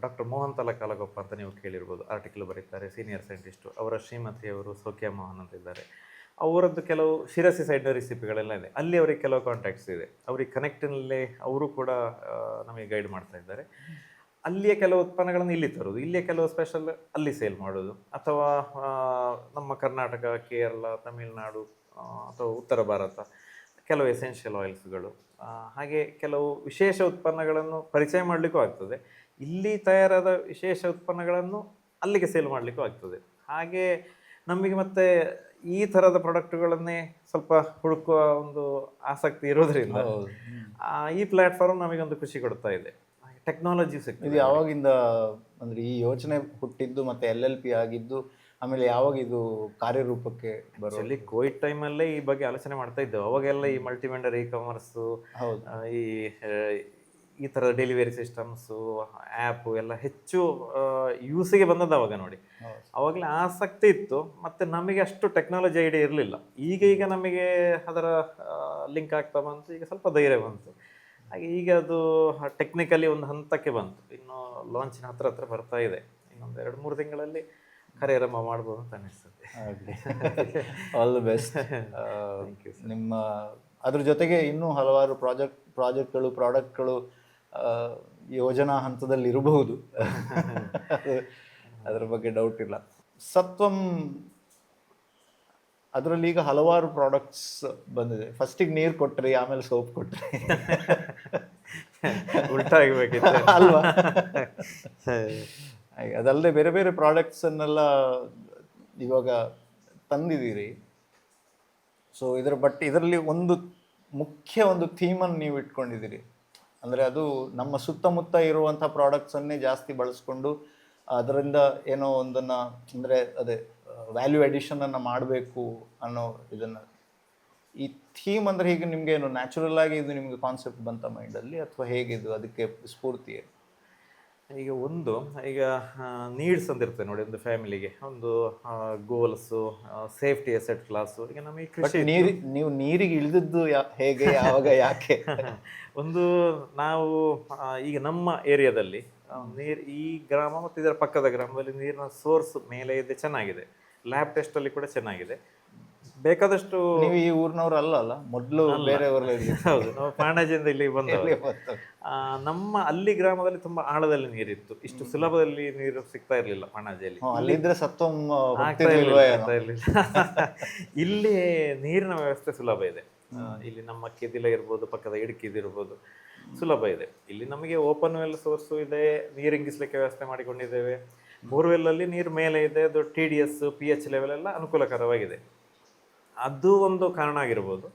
ಡಾಕ್ಟರ್ ಮೋಹನ್ ತಲಕಾಲಗೊಪ್ಪ ಅಂತ ನೀವು ಕೇಳಿರ್ಬೋದು, ಆರ್ಟಿಕಲ್ ಬರೀತಾರೆ, ಸೀನಿಯರ್ ಸೈಂಟಿಸ್ಟು. ಅವರ ಶ್ರೀಮತಿಯವರು ಸೌಖ್ಯ ಮೋಹನ್ ಅಂತ ಇದ್ದಾರೆ. ಅವರದ್ದು ಕೆಲವು ಶಿರಸಿ ಸೈಡ್ ರೆಸಿಪಿಗಳೆಲ್ಲ ಇದೆ. ಅಲ್ಲಿ ಅವರಿಗೆ ಕೆಲವು ಕಾಂಟ್ಯಾಕ್ಟ್ಸ್ ಇದೆ. ಅವ್ರಿಗೆ ಕನೆಕ್ಟಿನಲ್ಲೇ ಅವರು ಕೂಡ ನಮಗೆ ಗೈಡ್ ಮಾಡ್ತಾ ಇದ್ದಾರೆ. ಅಲ್ಲಿಯ ಕೆಲವು ಉತ್ಪನ್ನಗಳನ್ನು ಇಲ್ಲಿ ತರೋದು, ಇಲ್ಲಿಯ ಕೆಲವು ಸ್ಪೆಷಲ್ ಅಲ್ಲಿ ಸೇಲ್ ಮಾಡೋದು. ಅಥವಾ ನಮ್ಮ ಕರ್ನಾಟಕ, ಕೇರಳ, ತಮಿಳುನಾಡು ಅಥವಾ ಉತ್ತರ ಭಾರತ ಕೆಲವು ಎಸೆನ್ಷಿಯಲ್ ಆಯಿಲ್ಸ್ಗಳು, ಹಾಗೆ ಕೆಲವು ವಿಶೇಷ ಉತ್ಪನ್ನಗಳನ್ನು ಪರಿಚಯ ಮಾಡಲಿಕ್ಕೂ ಆಗ್ತದೆ. ಇಲ್ಲಿ ತಯಾರಾದ ವಿಶೇಷ ಉತ್ಪನ್ನಗಳನ್ನು ಅಲ್ಲಿಗೆ ಸೇಲ್ ಮಾಡಲಿಕ್ಕೂ ಆಗ್ತದೆ. ಹಾಗೆ ನಮಗೆ ಮತ್ತೆ ಈ ಥರದ ಪ್ರಾಡಕ್ಟ್ಗಳನ್ನೇ ಸ್ವಲ್ಪ ಹುಡುಕುವ ಒಂದು ಆಸಕ್ತಿ ಇರೋದ್ರಿಂದ ಈ ಪ್ಲ್ಯಾಟ್ಫಾರ್ಮ್ ನಮಗೊಂದು ಖುಷಿ ಕೊಡ್ತಾ ಇದೆ. ಟೆಕ್ನಾಲಜಿ ಸಿಗ್ತದೆ. ಇದು ಯಾವಾಗಿಂದ ಅಂದರೆ ಈ ಯೋಚನೆ ಹುಟ್ಟಿದ್ದು ಮತ್ತೆ LLP ಆಗಿದ್ದು, ಆಮೇಲೆ ಯಾವಾಗ ಇದು ಕಾರ್ಯರೂಪಕ್ಕೆ ಬರೋಲ್ಲಿ? ಕೋವಿಡ್ ಟೈಮಲ್ಲೇ ಈ ಬಗ್ಗೆ ಆಲೋಚನೆ ಮಾಡ್ತಾ ಇದ್ದೆವು. ಅವಾಗೆಲ್ಲ ಈ ಮಲ್ಟಿ ವೆಂಡರ್ ಇ ಕಾಮರ್ಸು, ಈ ಥರದ ಡೆಲಿವರಿ ಸಿಸ್ಟಮ್ಸು, ಆ್ಯಪು ಎಲ್ಲ ಹೆಚ್ಚು ಯೂಸಿಗೆ ಬಂದದ್ದು ಅವಾಗ ನೋಡಿ. ಅವಾಗಲೇ ಆಸಕ್ತಿ ಇತ್ತು, ಮತ್ತು ನಮಗೆ ಅಷ್ಟು ಟೆಕ್ನಾಲಜಿ ಐಡಿಯಾ ಇರಲಿಲ್ಲ. ಈಗ ನಮಗೆ ಅದರ ಲಿಂಕ್ ಆಗ್ತಾ ಬಂತು, ಈಗ ಸ್ವಲ್ಪ ಧೈರ್ಯ ಬಂತು. ಹಾಗೆ ಈಗ ಅದು ಟೆಕ್ನಿಕಲಿ ಒಂದು ಹಂತಕ್ಕೆ ಬಂತು. ಇನ್ನು ಲಾಂಚಿನ ಹತ್ರ ಬರ್ತಾ ಇದೆ. ಇನ್ನೊಂದು 2-3 ತಿಂಗಳಲ್ಲಿ ಕಾರ್ಯಾರಂಭ ಮಾಡ್ಬೋದು ಅಂತ ಅನಿಸ್ತದೆ. All the best. ನಿಮ್ಮ ಅದ್ರ ಜೊತೆಗೆ ಇನ್ನೂ ಹಲವಾರು ಪ್ರಾಜೆಕ್ಟ್ಗಳು ಪ್ರಾಡಕ್ಟ್ಗಳು ಯೋಜನಾ ಹಂತದಲ್ಲಿ ಇರಬಹುದು, ಅದರ ಬಗ್ಗೆ ಡೌಟ್ ಇಲ್ಲ. ಸತ್ವಂ ಅದರಲ್ಲಿ ಈಗ ಹಲವಾರು ಪ್ರಾಡಕ್ಟ್ಸ್ ಬಂದಿದೆ. ಫಸ್ಟಿಗೆ ನೀರು ಕೊಟ್ರಿ, ಆಮೇಲೆ ಸೋಪ್ ಕೊಟ್ರಿ, ಉಲ್ಟಾ ಆಗಬೇಕಿತ್ತು ಅಲ್ವಾ? ಅದಲ್ಲದೆ ಬೇರೆ ಬೇರೆ ಪ್ರಾಡಕ್ಟ್ಸನ್ನೆಲ್ಲ ಇವಾಗ ತಂದಿದ್ದೀರಿ. ಸೊ ಇದರಲ್ಲಿ ಒಂದು ಮುಖ್ಯ ಒಂದು ಥೀಮನ್ನು ನೀವು ಇಟ್ಕೊಂಡಿದ್ದೀರಿ. ಅಂದರೆ ಅದು ನಮ್ಮ ಸುತ್ತಮುತ್ತ ಇರುವಂಥ ಪ್ರಾಡಕ್ಟ್ಸನ್ನೇ ಜಾಸ್ತಿ ಬಳಸ್ಕೊಂಡು ಅದರಿಂದ ಏನೋ ಒಂದನ್ನು, ಅಂದರೆ ಅದೇ ವ್ಯಾಲ್ಯೂ ಅಡಿಷನನ್ನು ಮಾಡಬೇಕು ಅನ್ನೋ ಇದನ್ನು. ಈ ಥೀಮ್ ಅಂದರೆ ಹೀಗೆ ನಿಮಗೆ ಏನು ನ್ಯಾಚುರಲ್ ಆಗಿ ಇದು ನಿಮಗೆ ಕಾನ್ಸೆಪ್ಟ್ ಬಂತ ಮೈಂಡಲ್ಲಿ, ಅಥವಾ ಹೇಗಿದು ಅದಕ್ಕೆ ಸ್ಫೂರ್ತಿ? ಈಗ ನೀಡ್ಸ್ ಅಂತ ಇರ್ತದೆ ನೋಡಿ ಒಂದು ಫ್ಯಾಮಿಲಿಗೆ, ಒಂದು ಗೋಲ್ಸು, ಸೇಫ್ಟಿ, ಅಸೆಟ್ ಕ್ಲಾಸು. ಈಗ ನಮಗೆ ಕೃಷಿ, ನೀವು ನೀರಿಗೆ ಇಳಿದದ್ದು ಹೇಗೆ, ಯಾವಾಗ, ಯಾಕೆ? ನಾವು ಈಗ ನಮ್ಮ ಏರಿಯಾದಲ್ಲಿ ಈ ಗ್ರಾಮ ಮತ್ತು ಇದರ ಪಕ್ಕದ ಗ್ರಾಮದಲ್ಲಿ ನೀರಿನ ಸೋರ್ಸ್ ಮೇಲೆ ಇದೆ, ಚೆನ್ನಾಗಿದೆ. ಲ್ಯಾಬ್ ಟೆಸ್ಟಲ್ಲಿ ಕೂಡ ಚೆನ್ನಾಗಿದೆ. ಬೇಕಾದಷ್ಟು. ನೀವು ಈ ಊರಿನವ್ರು ಅಲ್ಲ, ಮೊದಲು ಬೇರೆ ಊರಲ್ಲಿ? ಹೌದು, ನಾವು ಪಾಣಾಜಿಯಿಂದ ಇಲ್ಲಿ ಬಂದವರು. ನಮ್ಮ ಅಲ್ಲಿ ಗ್ರಾಮದಲ್ಲಿ ತುಂಬಾ ಆಳದಲ್ಲಿ ನೀರಿತ್ತು. ಇಷ್ಟು ಸುಲಭದಲ್ಲಿ ನೀರು ಸಿಗ್ತಾ ಇರಲಿಲ್ಲ ಪಾಣಾಜಿಯಲ್ಲಿ. ಅಲ್ಲಿದ್ರೆ ಸತ್ವಂ ಆಗ್ತಾ ಇರಲಿಲ್ಲ. ಇಲ್ಲಿ ನೀರಿನ ವ್ಯವಸ್ಥೆ ಸುಲಭ ಇದೆ. ಇಲ್ಲಿ ನಮ್ಮ ಕೆದಿಲ ಇರ್ಬೋದು, ಪಕ್ಕದ ಇಡುಕಿದಿರ್ಬೋದು, ಸುಲಭ ಇದೆ. ಇಲ್ಲಿ ನಮಗೆ ಓಪನ್ ವೆಲ್ ಸೋರ್ಸು ಇದೆ, ನೀರು ಇಂಗಿಸ್ಲಿಕ್ಕೆ ವ್ಯವಸ್ಥೆ ಮಾಡಿಕೊಂಡಿದ್ದೇವೆ. ಬೋರ್ವೆಲ್ಲಲ್ಲಿ ನೀರು ಮೇಲೆ ಇದೆ, ಅದು TDS PH ಲೆವೆಲ್ ಎಲ್ಲ ಅನುಕೂಲಕರವಾಗಿದೆ. ಅದು ಒಂದು ಕಾರಣ ಆಗಿರ್ಬೋದು.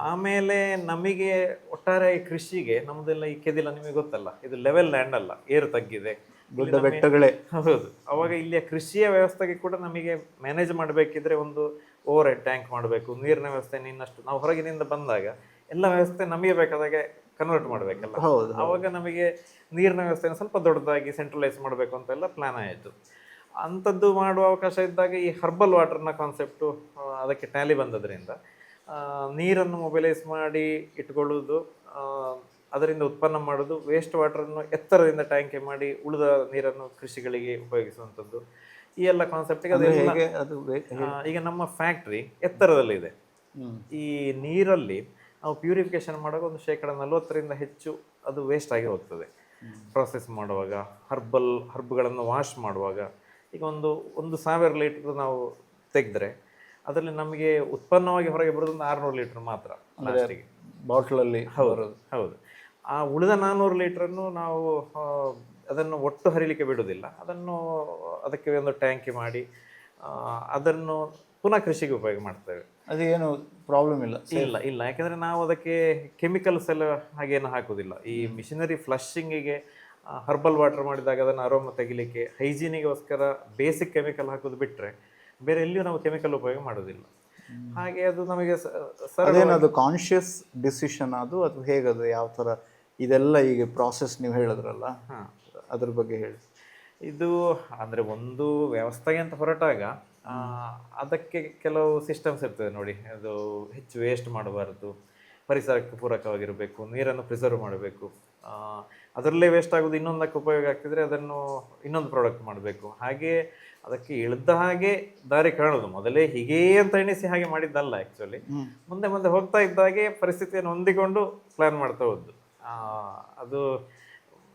ಆಮೇಲೆ ನಮಗೆ ಒಟ್ಟಾರೆ ಕೃಷಿಗೆ ನಮ್ದೆಲ್ಲ ಈ ಕೆದಿಲ ನಿಮಗೆ ಗೊತ್ತಲ್ಲ, ಇದು ಲೆವೆಲ್ ಲ್ಯಾಂಡ್ ಅಲ್ಲ, ಏರು ತಗ್ಗಿದೆ, ದೊಡ್ಡ ಬೆಟ್ಟಗಳೇ. ಹೌದು. ಅವಾಗ ಇಲ್ಲಿಯ ಕೃಷಿಯ ವ್ಯವಸ್ಥೆಗೆ ಕೂಡ ನಮಗೆ ಮ್ಯಾನೇಜ್ ಮಾಡಬೇಕಿದ್ರೆ ಒಂದು ಓವರ್ ಹೆಡ್ ಟ್ಯಾಂಕ್ ಮಾಡಬೇಕು, ನೀರಿನ ವ್ಯವಸ್ಥೆ ಇನ್ನಷ್ಟು ನಾವು ಹೊರಗಿನಿಂದ ಬಂದಾಗ ಎಲ್ಲ ವ್ಯವಸ್ಥೆ ನಮಗೆ ಬೇಕಾದಾಗೆ ಕನ್ವರ್ಟ್ ಮಾಡಬೇಕಲ್ಲ. ಹೌದು. ಅವಾಗ ನಮಗೆ ನೀರಿನ ವ್ಯವಸ್ಥೆನ ಸ್ವಲ್ಪ ದೊಡ್ಡದಾಗಿ ಸೆಂಟ್ರಲೈಸ್ ಮಾಡಬೇಕು ಅಂತೆಲ್ಲ ಪ್ಲಾನ್ ಆಯಿತು. ಅಂಥದ್ದು ಮಾಡುವ ಅವಕಾಶ ಇದ್ದಾಗ ಈ ಹರ್ಬಲ್ ವಾಟರ್ನ ಕಾನ್ಸೆಪ್ಟು ಅದಕ್ಕೆ ಟ್ಯಾಲಿ ಬಂದದ್ರಿಂದ ನೀರನ್ನು ಮೊಬಿಲೈಸ್ ಮಾಡಿ ಇಟ್ಕೊಳ್ಳೋದು, ಅದರಿಂದ ಉತ್ಪನ್ನ ಮಾಡೋದು, ವೇಸ್ಟ್ ವಾಟರನ್ನು ಎತ್ತರದಿಂದ ಟ್ಯಾಂಕೆ ಮಾಡಿ ಉಳಿದ ನೀರನ್ನು ಕೃಷಿಗಳಿಗೆ ಉಪಯೋಗಿಸುವಂಥದ್ದು, ಈ ಎಲ್ಲ ಕಾನ್ಸೆಪ್ಟಿಗೆ ಅದೆಲ್ಲ. ಈಗ ನಮ್ಮ ಫ್ಯಾಕ್ಟ್ರಿ ಎತ್ತರದಲ್ಲಿದೆ. ಈ ನೀರಲ್ಲಿ ನಾವು ಪ್ಯೂರಿಫಿಕೇಶನ್ ಮಾಡುವಾಗ ಒಂದು 40% ಹೆಚ್ಚು ಅದು ವೇಸ್ಟ್ ಆಗಿ ಹೋಗ್ತದೆ. ಪ್ರೊಸೆಸ್ ಮಾಡುವಾಗ ಹರ್ಬ್ಗಳನ್ನು ವಾಶ್ ಮಾಡುವಾಗ ಈಗ 1,000 ಲೀಟ್ರ್ ನಾವು ತೆಗೆದ್ರೆ ಅದರಲ್ಲಿ ನಮಗೆ ಉತ್ಪನ್ನವಾಗಿ ಹೊರಗೆ ಬರೋದೊಂದು 600 ಲೀಟ್ರ್ ಮಾತ್ರ ಲಾಸ್ಟಿಗೆ ಬಾಟ್ಲಲ್ಲಿ. ಹೌದು. ಆ ಉಳಿದ 400 ಲೀಟ್ರನ್ನು ನಾವು ಅದನ್ನು ಒಟ್ಟು ಹರಿಲಿಕ್ಕೆ ಬಿಡೋದಿಲ್ಲ, ಅದಕ್ಕೆ ಒಂದು ಟ್ಯಾಂಕಿ ಮಾಡಿ ಅದನ್ನು ಪುನಃ ಕೃಷಿಗೆ ಉಪಯೋಗ ಮಾಡ್ತೇವೆ. ಅದೇನು ಪ್ರಾಬ್ಲಮ್ ಇಲ್ಲ. ಇಲ್ಲ, ಯಾಕಂದರೆ ನಾವು ಅದಕ್ಕೆ ಕೆಮಿಕಲ್ಸ್ ಎಲ್ಲ ಹಾಗೇನು ಹಾಕೋದಿಲ್ಲ. ಈ ಮಿಷಿನರಿ ಫ್ಲಶಿಂಗಿಗೆ ಹರ್ಬಲ್ ವಾಟರ್ ಮಾಡಿದಾಗ ಅದನ್ನು ಅರೋಮ ತೆಗಿಲಿಕ್ಕೆ ಹೈಜೀನಿಗೋಸ್ಕರ ಬೇಸಿಕ್ ಕೆಮಿಕಲ್ ಹಾಕೋದು ಬಿಟ್ಟರೆ ಬೇರೆ ಎಲ್ಲಿಯೂ ನಾವು ಕೆಮಿಕಲ್ ಉಪಯೋಗ ಮಾಡೋದಿಲ್ಲ. ಹಾಗೆ ಅದು ನಮಗೆ ಅದೇನದು ಕಾನ್ಷಿಯಸ್ ಡಿಸಿಷನ್ ಅದು ಹೇಗದು ಯಾವ ಥರ ಇದೆಲ್ಲ ಈಗ ಪ್ರಾಸೆಸ್ ನೀವು ಹೇಳಿದ್ರಲ್ಲ, ಅದ್ರ ಬಗ್ಗೆ ಹೇಳಿ. ಇದು ಅಂದರೆ ಒಂದು ವ್ಯವಸ್ಥೆಗೆ ಅಂತ ಹೊರಟಾಗ ಅದಕ್ಕೆ ಕೆಲವು ಸಿಸ್ಟಮ್ಸ್ ಇರ್ತದೆ ನೋಡಿ. ಅದು ಹೆಚ್ಚು ವೇಸ್ಟ್ ಮಾಡಬಾರ್ದು, ಪರಿಸರಕ್ಕೆ ಪೂರಕವಾಗಿರಬೇಕು, ನೀರನ್ನು ಪ್ರಿಸರ್ವ್ ಮಾಡಬೇಕು, ಅದರಲ್ಲೇ ವೇಸ್ಟ್ ಆಗೋದು ಇನ್ನೊಂದಕ್ಕೆ ಉಪಯೋಗ ಆಗ್ತಿದ್ರೆ ಅದನ್ನು ಇನ್ನೊಂದು ಪ್ರಾಡಕ್ಟ್ ಮಾಡಬೇಕು. ಹಾಗೆ ಅದಕ್ಕೆ ಇಳಿದ ಹಾಗೆ ದಾರಿ ಕಾಣೋದು. ಮೊದಲೇ ಹೀಗೇ ಅಂತ ಎಣಿಸಿ ಹಾಗೆ ಮಾಡಿದ್ದಲ್ಲ. ಆ್ಯಕ್ಚುಲಿ ಮುಂದೆ ಹೋಗ್ತಾ ಇದ್ದಾಗೆ ಪರಿಸ್ಥಿತಿಯನ್ನು ಹೊಂದಿಕೊಂಡು ಪ್ಲ್ಯಾನ್ ಮಾಡ್ತಾ ಹೋದ್ದು. ಅದು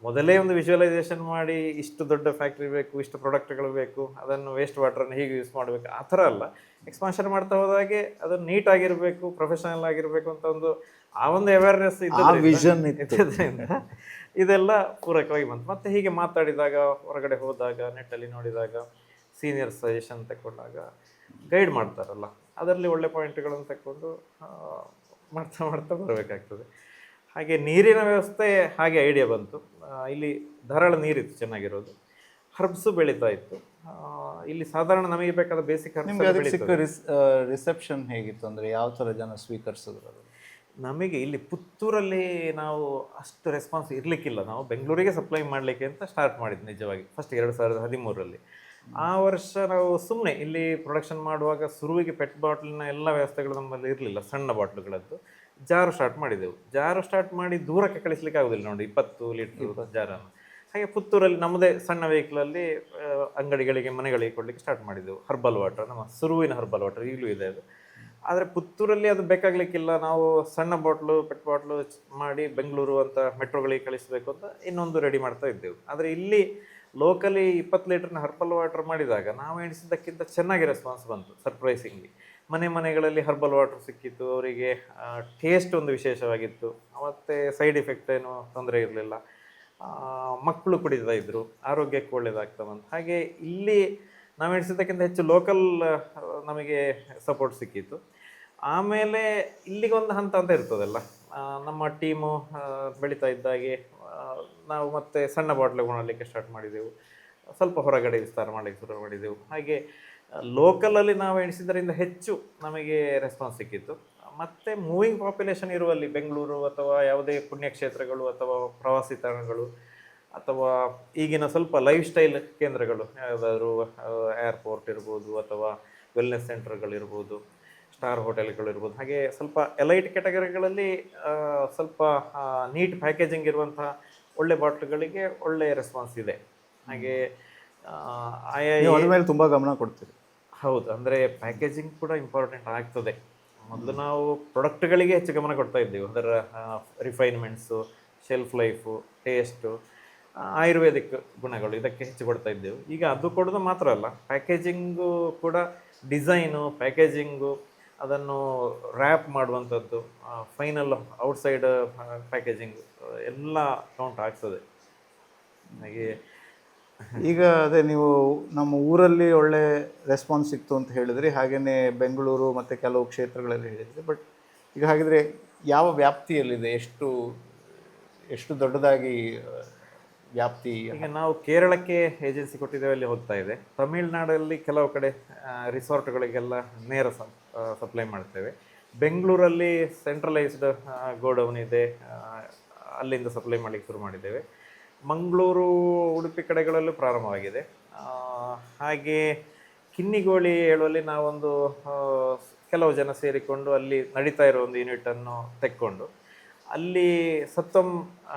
ಮೊದಲೇ ಒಂದು ವಿಜುವಲೈಸೇಷನ್ ಮಾಡಿ ಇಷ್ಟು ದೊಡ್ಡ ಫ್ಯಾಕ್ಟ್ರಿ ಬೇಕು, ಇಷ್ಟು ಪ್ರಾಡಕ್ಟ್ಗಳು ಬೇಕು, ಅದನ್ನು ವೇಸ್ಟ್ ವಾಟರನ್ನು ಹೀಗೆ ಯೂಸ್ ಮಾಡಬೇಕು, ಆ ಥರ ಅಲ್ಲ. ಎಕ್ಸ್ಪಾನ್ಷನ್ ಮಾಡ್ತಾ ಹೋದಾಗೆ ಅದು ನೀಟಾಗಿರಬೇಕು, ಪ್ರೊಫೆಷನಲ್ ಆಗಿರಬೇಕು ಅಂತ ಒಂದು ಅವೇರ್ನೆಸ್ ಇದ್ದದ್ರಿಂದ ಇದೆಲ್ಲ ಪೂರಕವಾಗಿ ಬಂತು. ಮತ್ತು ಹೀಗೆ ಮಾತಾಡಿದಾಗ, ಹೊರಗಡೆ ಹೋದಾಗ, ನೆಟ್ಟಲ್ಲಿ ನೋಡಿದಾಗ, ಸೀನಿಯರ್ ಸಜೆಷನ್ ತಗೊಂಡಾಗ, ಗೈಡ್ ಮಾಡ್ತಾರಲ್ಲ, ಅದರಲ್ಲಿ ಒಳ್ಳೆ ಪಾಯಿಂಟ್ಗಳನ್ನು ತಗೊಂಡು ಮಾಡ್ತಾ ಬರಬೇಕಾಗ್ತದೆ. ಹಾಗೆ ನೀರಿನ ವ್ಯವಸ್ಥೆ ಹಾಗೆ ಐಡಿಯಾ ಬಂತು. ಇಲ್ಲಿ ಧಾರಾಳ ನೀರಿತ್ತು ಚೆನ್ನಾಗಿರೋದು, ಹರ್ಬ್ಸು ಬೆಳೀತಾ ಇತ್ತು. ಇಲ್ಲಿ ಸಾಧಾರಣ ನಮಗೆ ಬೇಕಾದ ಬೇಸಿಕ್ ರಿಸೆಪ್ಷನ್ ಹೇಗಿತ್ತು ಅಂದರೆ ಯಾವ ಥರ ಜನ ಸ್ವೀಕರಿಸಿದ್ರು? ನಮಗೆ ಇಲ್ಲಿ ಪುತ್ತೂರಲ್ಲಿ ನಾವು ಅಷ್ಟು ರೆಸ್ಪಾನ್ಸ್ ಇರಲಿಕ್ಕಿಲ್ಲ. ನಾವು ಬೆಂಗಳೂರಿಗೆ ಸಪ್ಲೈ ಮಾಡಲಿಕ್ಕೆ ಅಂತ ಸ್ಟಾರ್ಟ್ ಮಾಡಿದ್ದು ನಿಜವಾಗಿ ಫಸ್ಟ್ 2013ರಲ್ಲಿ. ಆ ವರ್ಷ ನಾವು ಸುಮ್ಮನೆ ಇಲ್ಲಿ ಪ್ರೊಡಕ್ಷನ್ ಮಾಡುವಾಗ ಶುರುವಿಗೆ ಪೆಟ್ ಬಾಟ್ಲಿನ ಎಲ್ಲ ವ್ಯವಸ್ಥೆಗಳು ನಮ್ಮಲ್ಲಿ ಇರಲಿಲ್ಲ, ಸಣ್ಣ ಬಾಟ್ಲುಗಳದ್ದು. ಜಾರು ಸ್ಟಾರ್ಟ್ ಮಾಡಿದೆವು. ಜಾರು ಸ್ಟಾರ್ಟ್ ಮಾಡಿ ದೂರಕ್ಕೆ ಕಳಿಸ್ಲಿಕ್ಕೆ ಆಗೋದಿಲ್ಲ ನೋಡಿ, 20 ಲೀಟ್ರ್ ಜಾರನ್ನು. ಹಾಗೆ ಪುತ್ತೂರಲ್ಲಿ ನಮ್ಮದೇ ಸಣ್ಣ ವೆಹಿಕಲಲ್ಲಿ ಅಂಗಡಿಗಳಿಗೆ, ಮನೆಗಳಿಗೆ ಕೊಡಲಿಕ್ಕೆ ಸ್ಟಾರ್ಟ್ ಮಾಡಿದೆವು. ಹರ್ಬಲ್ ವಾಟರ್, ನಮ್ಮ ಶುರುವಿನ ಹರ್ಬಲ್ ವಾಟರ್ ಈಗಲೂ ಇದೆ ಅದು. ಆದರೆ ಪುತ್ತೂರಲ್ಲಿ ಅದು ಬೇಕಾಗಲಿಕ್ಕಿಲ್ಲ. ನಾವು ಸಣ್ಣ ಬಾಟ್ಲು, ಪೆಟ್ ಬಾಟ್ಲು ಮಾಡಿ ಬೆಂಗಳೂರು ಅಂತ ಮೆಟ್ರೋಗಳಿಗೆ ಕಳಿಸಬೇಕು ಅಂತ ಇನ್ನೊಂದು ರೆಡಿ ಮಾಡ್ತಾ ಇದ್ದೆವು. ಆದರೆ ಇಲ್ಲಿ ಲೋಕಲಿ 20 ಲೀಟ್ರ್ನ ಹರ್ಬಲ್ ವಾಟರ್ ಮಾಡಿದಾಗ ನಾವು ಎಣಿಸಿದ್ದಕ್ಕಿಂತ ಚೆನ್ನಾಗಿ ರೆಸ್ಪಾನ್ಸ್ ಬಂತು. ಸರ್ಪ್ರೈಸಿಂಗ್ಲಿ ಮನೆಗಳಲ್ಲಿ ಹರ್ಬಲ್ ವಾಟರ್ ಸಿಕ್ಕಿತ್ತು. ಅವರಿಗೆ ಟೇಸ್ಟ್ ಒಂದು ವಿಶೇಷವಾಗಿತ್ತು, ಮತ್ತು ಸೈಡ್ ಎಫೆಕ್ಟ್ ಏನು ತೊಂದರೆ ಇರಲಿಲ್ಲ. ಮಕ್ಕಳು ಕುಡಿತಾ ಇದ್ದರು, ಆರೋಗ್ಯಕ್ಕೆ ಒಳ್ಳೆಯದಾಗ್ತಾ ಬಂತು. ಹಾಗೆ ಇಲ್ಲಿ ನಾವು ಎಣಿಸಿದ್ದಕ್ಕಿಂತ ಹೆಚ್ಚು ಲೋಕಲ್ ನಮಗೆ ಸಪೋರ್ಟ್ ಸಿಕ್ಕಿತ್ತು. ಆಮೇಲೆ ಇಲ್ಲಿಗೊಂದು ಹಂತ ಅಂತ ಇರ್ತದಲ್ಲ, ನಮ್ಮ ಟೀಮು ಬೆಳೀತಾ ಇದ್ದಾಗೆ ನಾವು ಮತ್ತೆ ಸಣ್ಣ ಬಾಟ್ಲು ಮಾಡಲಿಕ್ಕೆ ಸ್ಟಾರ್ಟ್ ಮಾಡಿದೆವು. ಸ್ವಲ್ಪ ಹೊರಗಡೆ ವಿಸ್ತಾರ ಮಾಡಲಿಕ್ಕೆ ಶುರು ಮಾಡಿದೆವು. ಹಾಗೆ ಲೋಕಲಲ್ಲಿ ನಾವು ಎಣಿಸಿದ್ರಿಂದ ಹೆಚ್ಚು ನಮಗೆ ರೆಸ್ಪಾನ್ಸ್ ಸಿಕ್ಕಿತ್ತು. ಮತ್ತು ಮೂವಿಂಗ್ ಪಾಪ್ಯುಲೇಷನ್ ಇರುವಲ್ಲಿ ಬೆಂಗಳೂರು ಅಥವಾ ಯಾವುದೇ ಪುಣ್ಯಕ್ಷೇತ್ರಗಳು ಅಥವಾ ಪ್ರವಾಸಿ ತಾಣಗಳು ಅಥವಾ ಈಗಿನ ಸ್ವಲ್ಪ ಲೈಫ್ ಸ್ಟೈಲ್ ಕೇಂದ್ರಗಳು, ಯಾವುದಾದ್ರೂ ಏರ್ಪೋರ್ಟ್ ಇರ್ಬೋದು ಅಥವಾ ವೆಲ್ನೆಸ್ ಸೆಂಟರ್ಗಳಿರ್ಬೋದು, ಸ್ಟಾರ್ ಹೋಟೆಲ್ಗಳಿರ್ಬೋದು, ಹಾಗೆ ಸ್ವಲ್ಪ ಎಲೈಟ್ ಕ್ಯಾಟಗರಿಗಳಲ್ಲಿ ಸ್ವಲ್ಪ ನೀಟ್ ಪ್ಯಾಕೇಜಿಂಗ್ ಇರುವಂತಹ ಒಳ್ಳೆ ಬಾಟ್ಲುಗಳಿಗೆ ಒಳ್ಳೆ ರೆಸ್ಪಾನ್ಸ್ ಇದೆ. ಹಾಗೆ ಅದ್ರ ಮೇಲೆ ತುಂಬ ಗಮನ ಕೊಡ್ತೀರಿ? ಹೌದು, ಅಂದರೆ ಪ್ಯಾಕೇಜಿಂಗ್ ಕೂಡ ಇಂಪಾರ್ಟೆಂಟ್ ಆಗ್ತದೆ. ಮೊದಲು ನಾವು ಪ್ರಾಡಕ್ಟ್ಗಳಿಗೆ ಹೆಚ್ಚು ಗಮನ ಕೊಡ್ತಾ ಇದ್ದೇವೆ. ಅದರ ರಿಫೈನ್ಮೆಂಟ್ಸು, ಶೆಲ್ಫ್ ಲೈಫು, ಟೇಸ್ಟು, ಆಯುರ್ವೇದಿಕ್ ಗುಣಗಳು, ಇದಕ್ಕೆ ಹೆಚ್ಚು ಕೊಡ್ತಾ ಇದ್ದೆವು. ಈಗ ಅದು ಕೊಡೋದು ಮಾತ್ರ ಅಲ್ಲ, ಪ್ಯಾಕೇಜಿಂಗು ಕೂಡ ಡಿಸೈನು, ಪ್ಯಾಕೇಜಿಂಗು, ಅದನ್ನು ರ್ಯಾಪ್ ಮಾಡುವಂಥದ್ದು, ಫೈನಲ್ ಔಟ್ಸೈಡ್ ಪ್ಯಾಕೇಜಿಂಗ್ ಎಲ್ಲ ಕೌಂಟ್ ಆಗ್ತದೆ. ಹಾಗೆ ಈಗ ಅದೇ ನೀವು ನಮ್ಮ ಊರಲ್ಲಿ ಒಳ್ಳೆ ರೆಸ್ಪಾನ್ಸ್ ಸಿಕ್ತು ಅಂತ ಹೇಳಿದ್ರಿ, ಹಾಗೆಯೇ ಬೆಂಗಳೂರು ಮತ್ತು ಕೆಲವು ಕ್ಷೇತ್ರಗಳಲ್ಲಿ ಹೇಳಿದ್ರಿ. ಬಟ್ ಈಗ ಹಾಗಿದ್ರೆ ಯಾವ ವ್ಯಾಪ್ತಿಯಲ್ಲಿದೆ, ಎಷ್ಟು ಎಷ್ಟು ದೊಡ್ಡದಾಗಿ ವ್ಯಾಪ್ತಿ? ಈಗ ನಾವು ಕೇರಳಕ್ಕೆ ಏಜೆನ್ಸಿ ಕೊಟ್ಟಿದ್ದೇವೆ, ಅಲ್ಲಿ ಹೋಗ್ತಾ ಇದೆ. ತಮಿಳ್ನಾಡಲ್ಲಿ ಕೆಲವು ಕಡೆ ರಿಸಾರ್ಟ್ಗಳಿಗೆಲ್ಲ ನೇರ ಸಪ್ಲೈ ಮಾಡ್ತೇವೆ. ಬೆಂಗಳೂರಲ್ಲಿ ಸೆಂಟ್ರಲೈಸ್ಡ್ ಗೋಡೌನ್ ಇದೆ, ಅಲ್ಲಿಂದ ಸಪ್ಲೈ ಮಾಡಲಿಕ್ಕೆ ಶುರು ಮಾಡಿದ್ದೇವೆ. ಮಂಗಳೂರು, ಉಡುಪಿ ಕಡೆಗಳಲ್ಲೂ ಪ್ರಾರಂಭವಾಗಿದೆ. ಹಾಗೆ ಕಿನ್ನಿಗೋಳಿ ಹೇಳುವಲ್ಲಿ ನಾವೊಂದು ಕೆಲವು ಜನ ಸೇರಿಕೊಂಡು ಅಲ್ಲಿ ನಡೀತಾ ಇರೋ ಒಂದು ಯೂನಿಟನ್ನು ತೆಕ್ಕೊಂಡು ಅಲ್ಲಿ ಸತ್ವಂ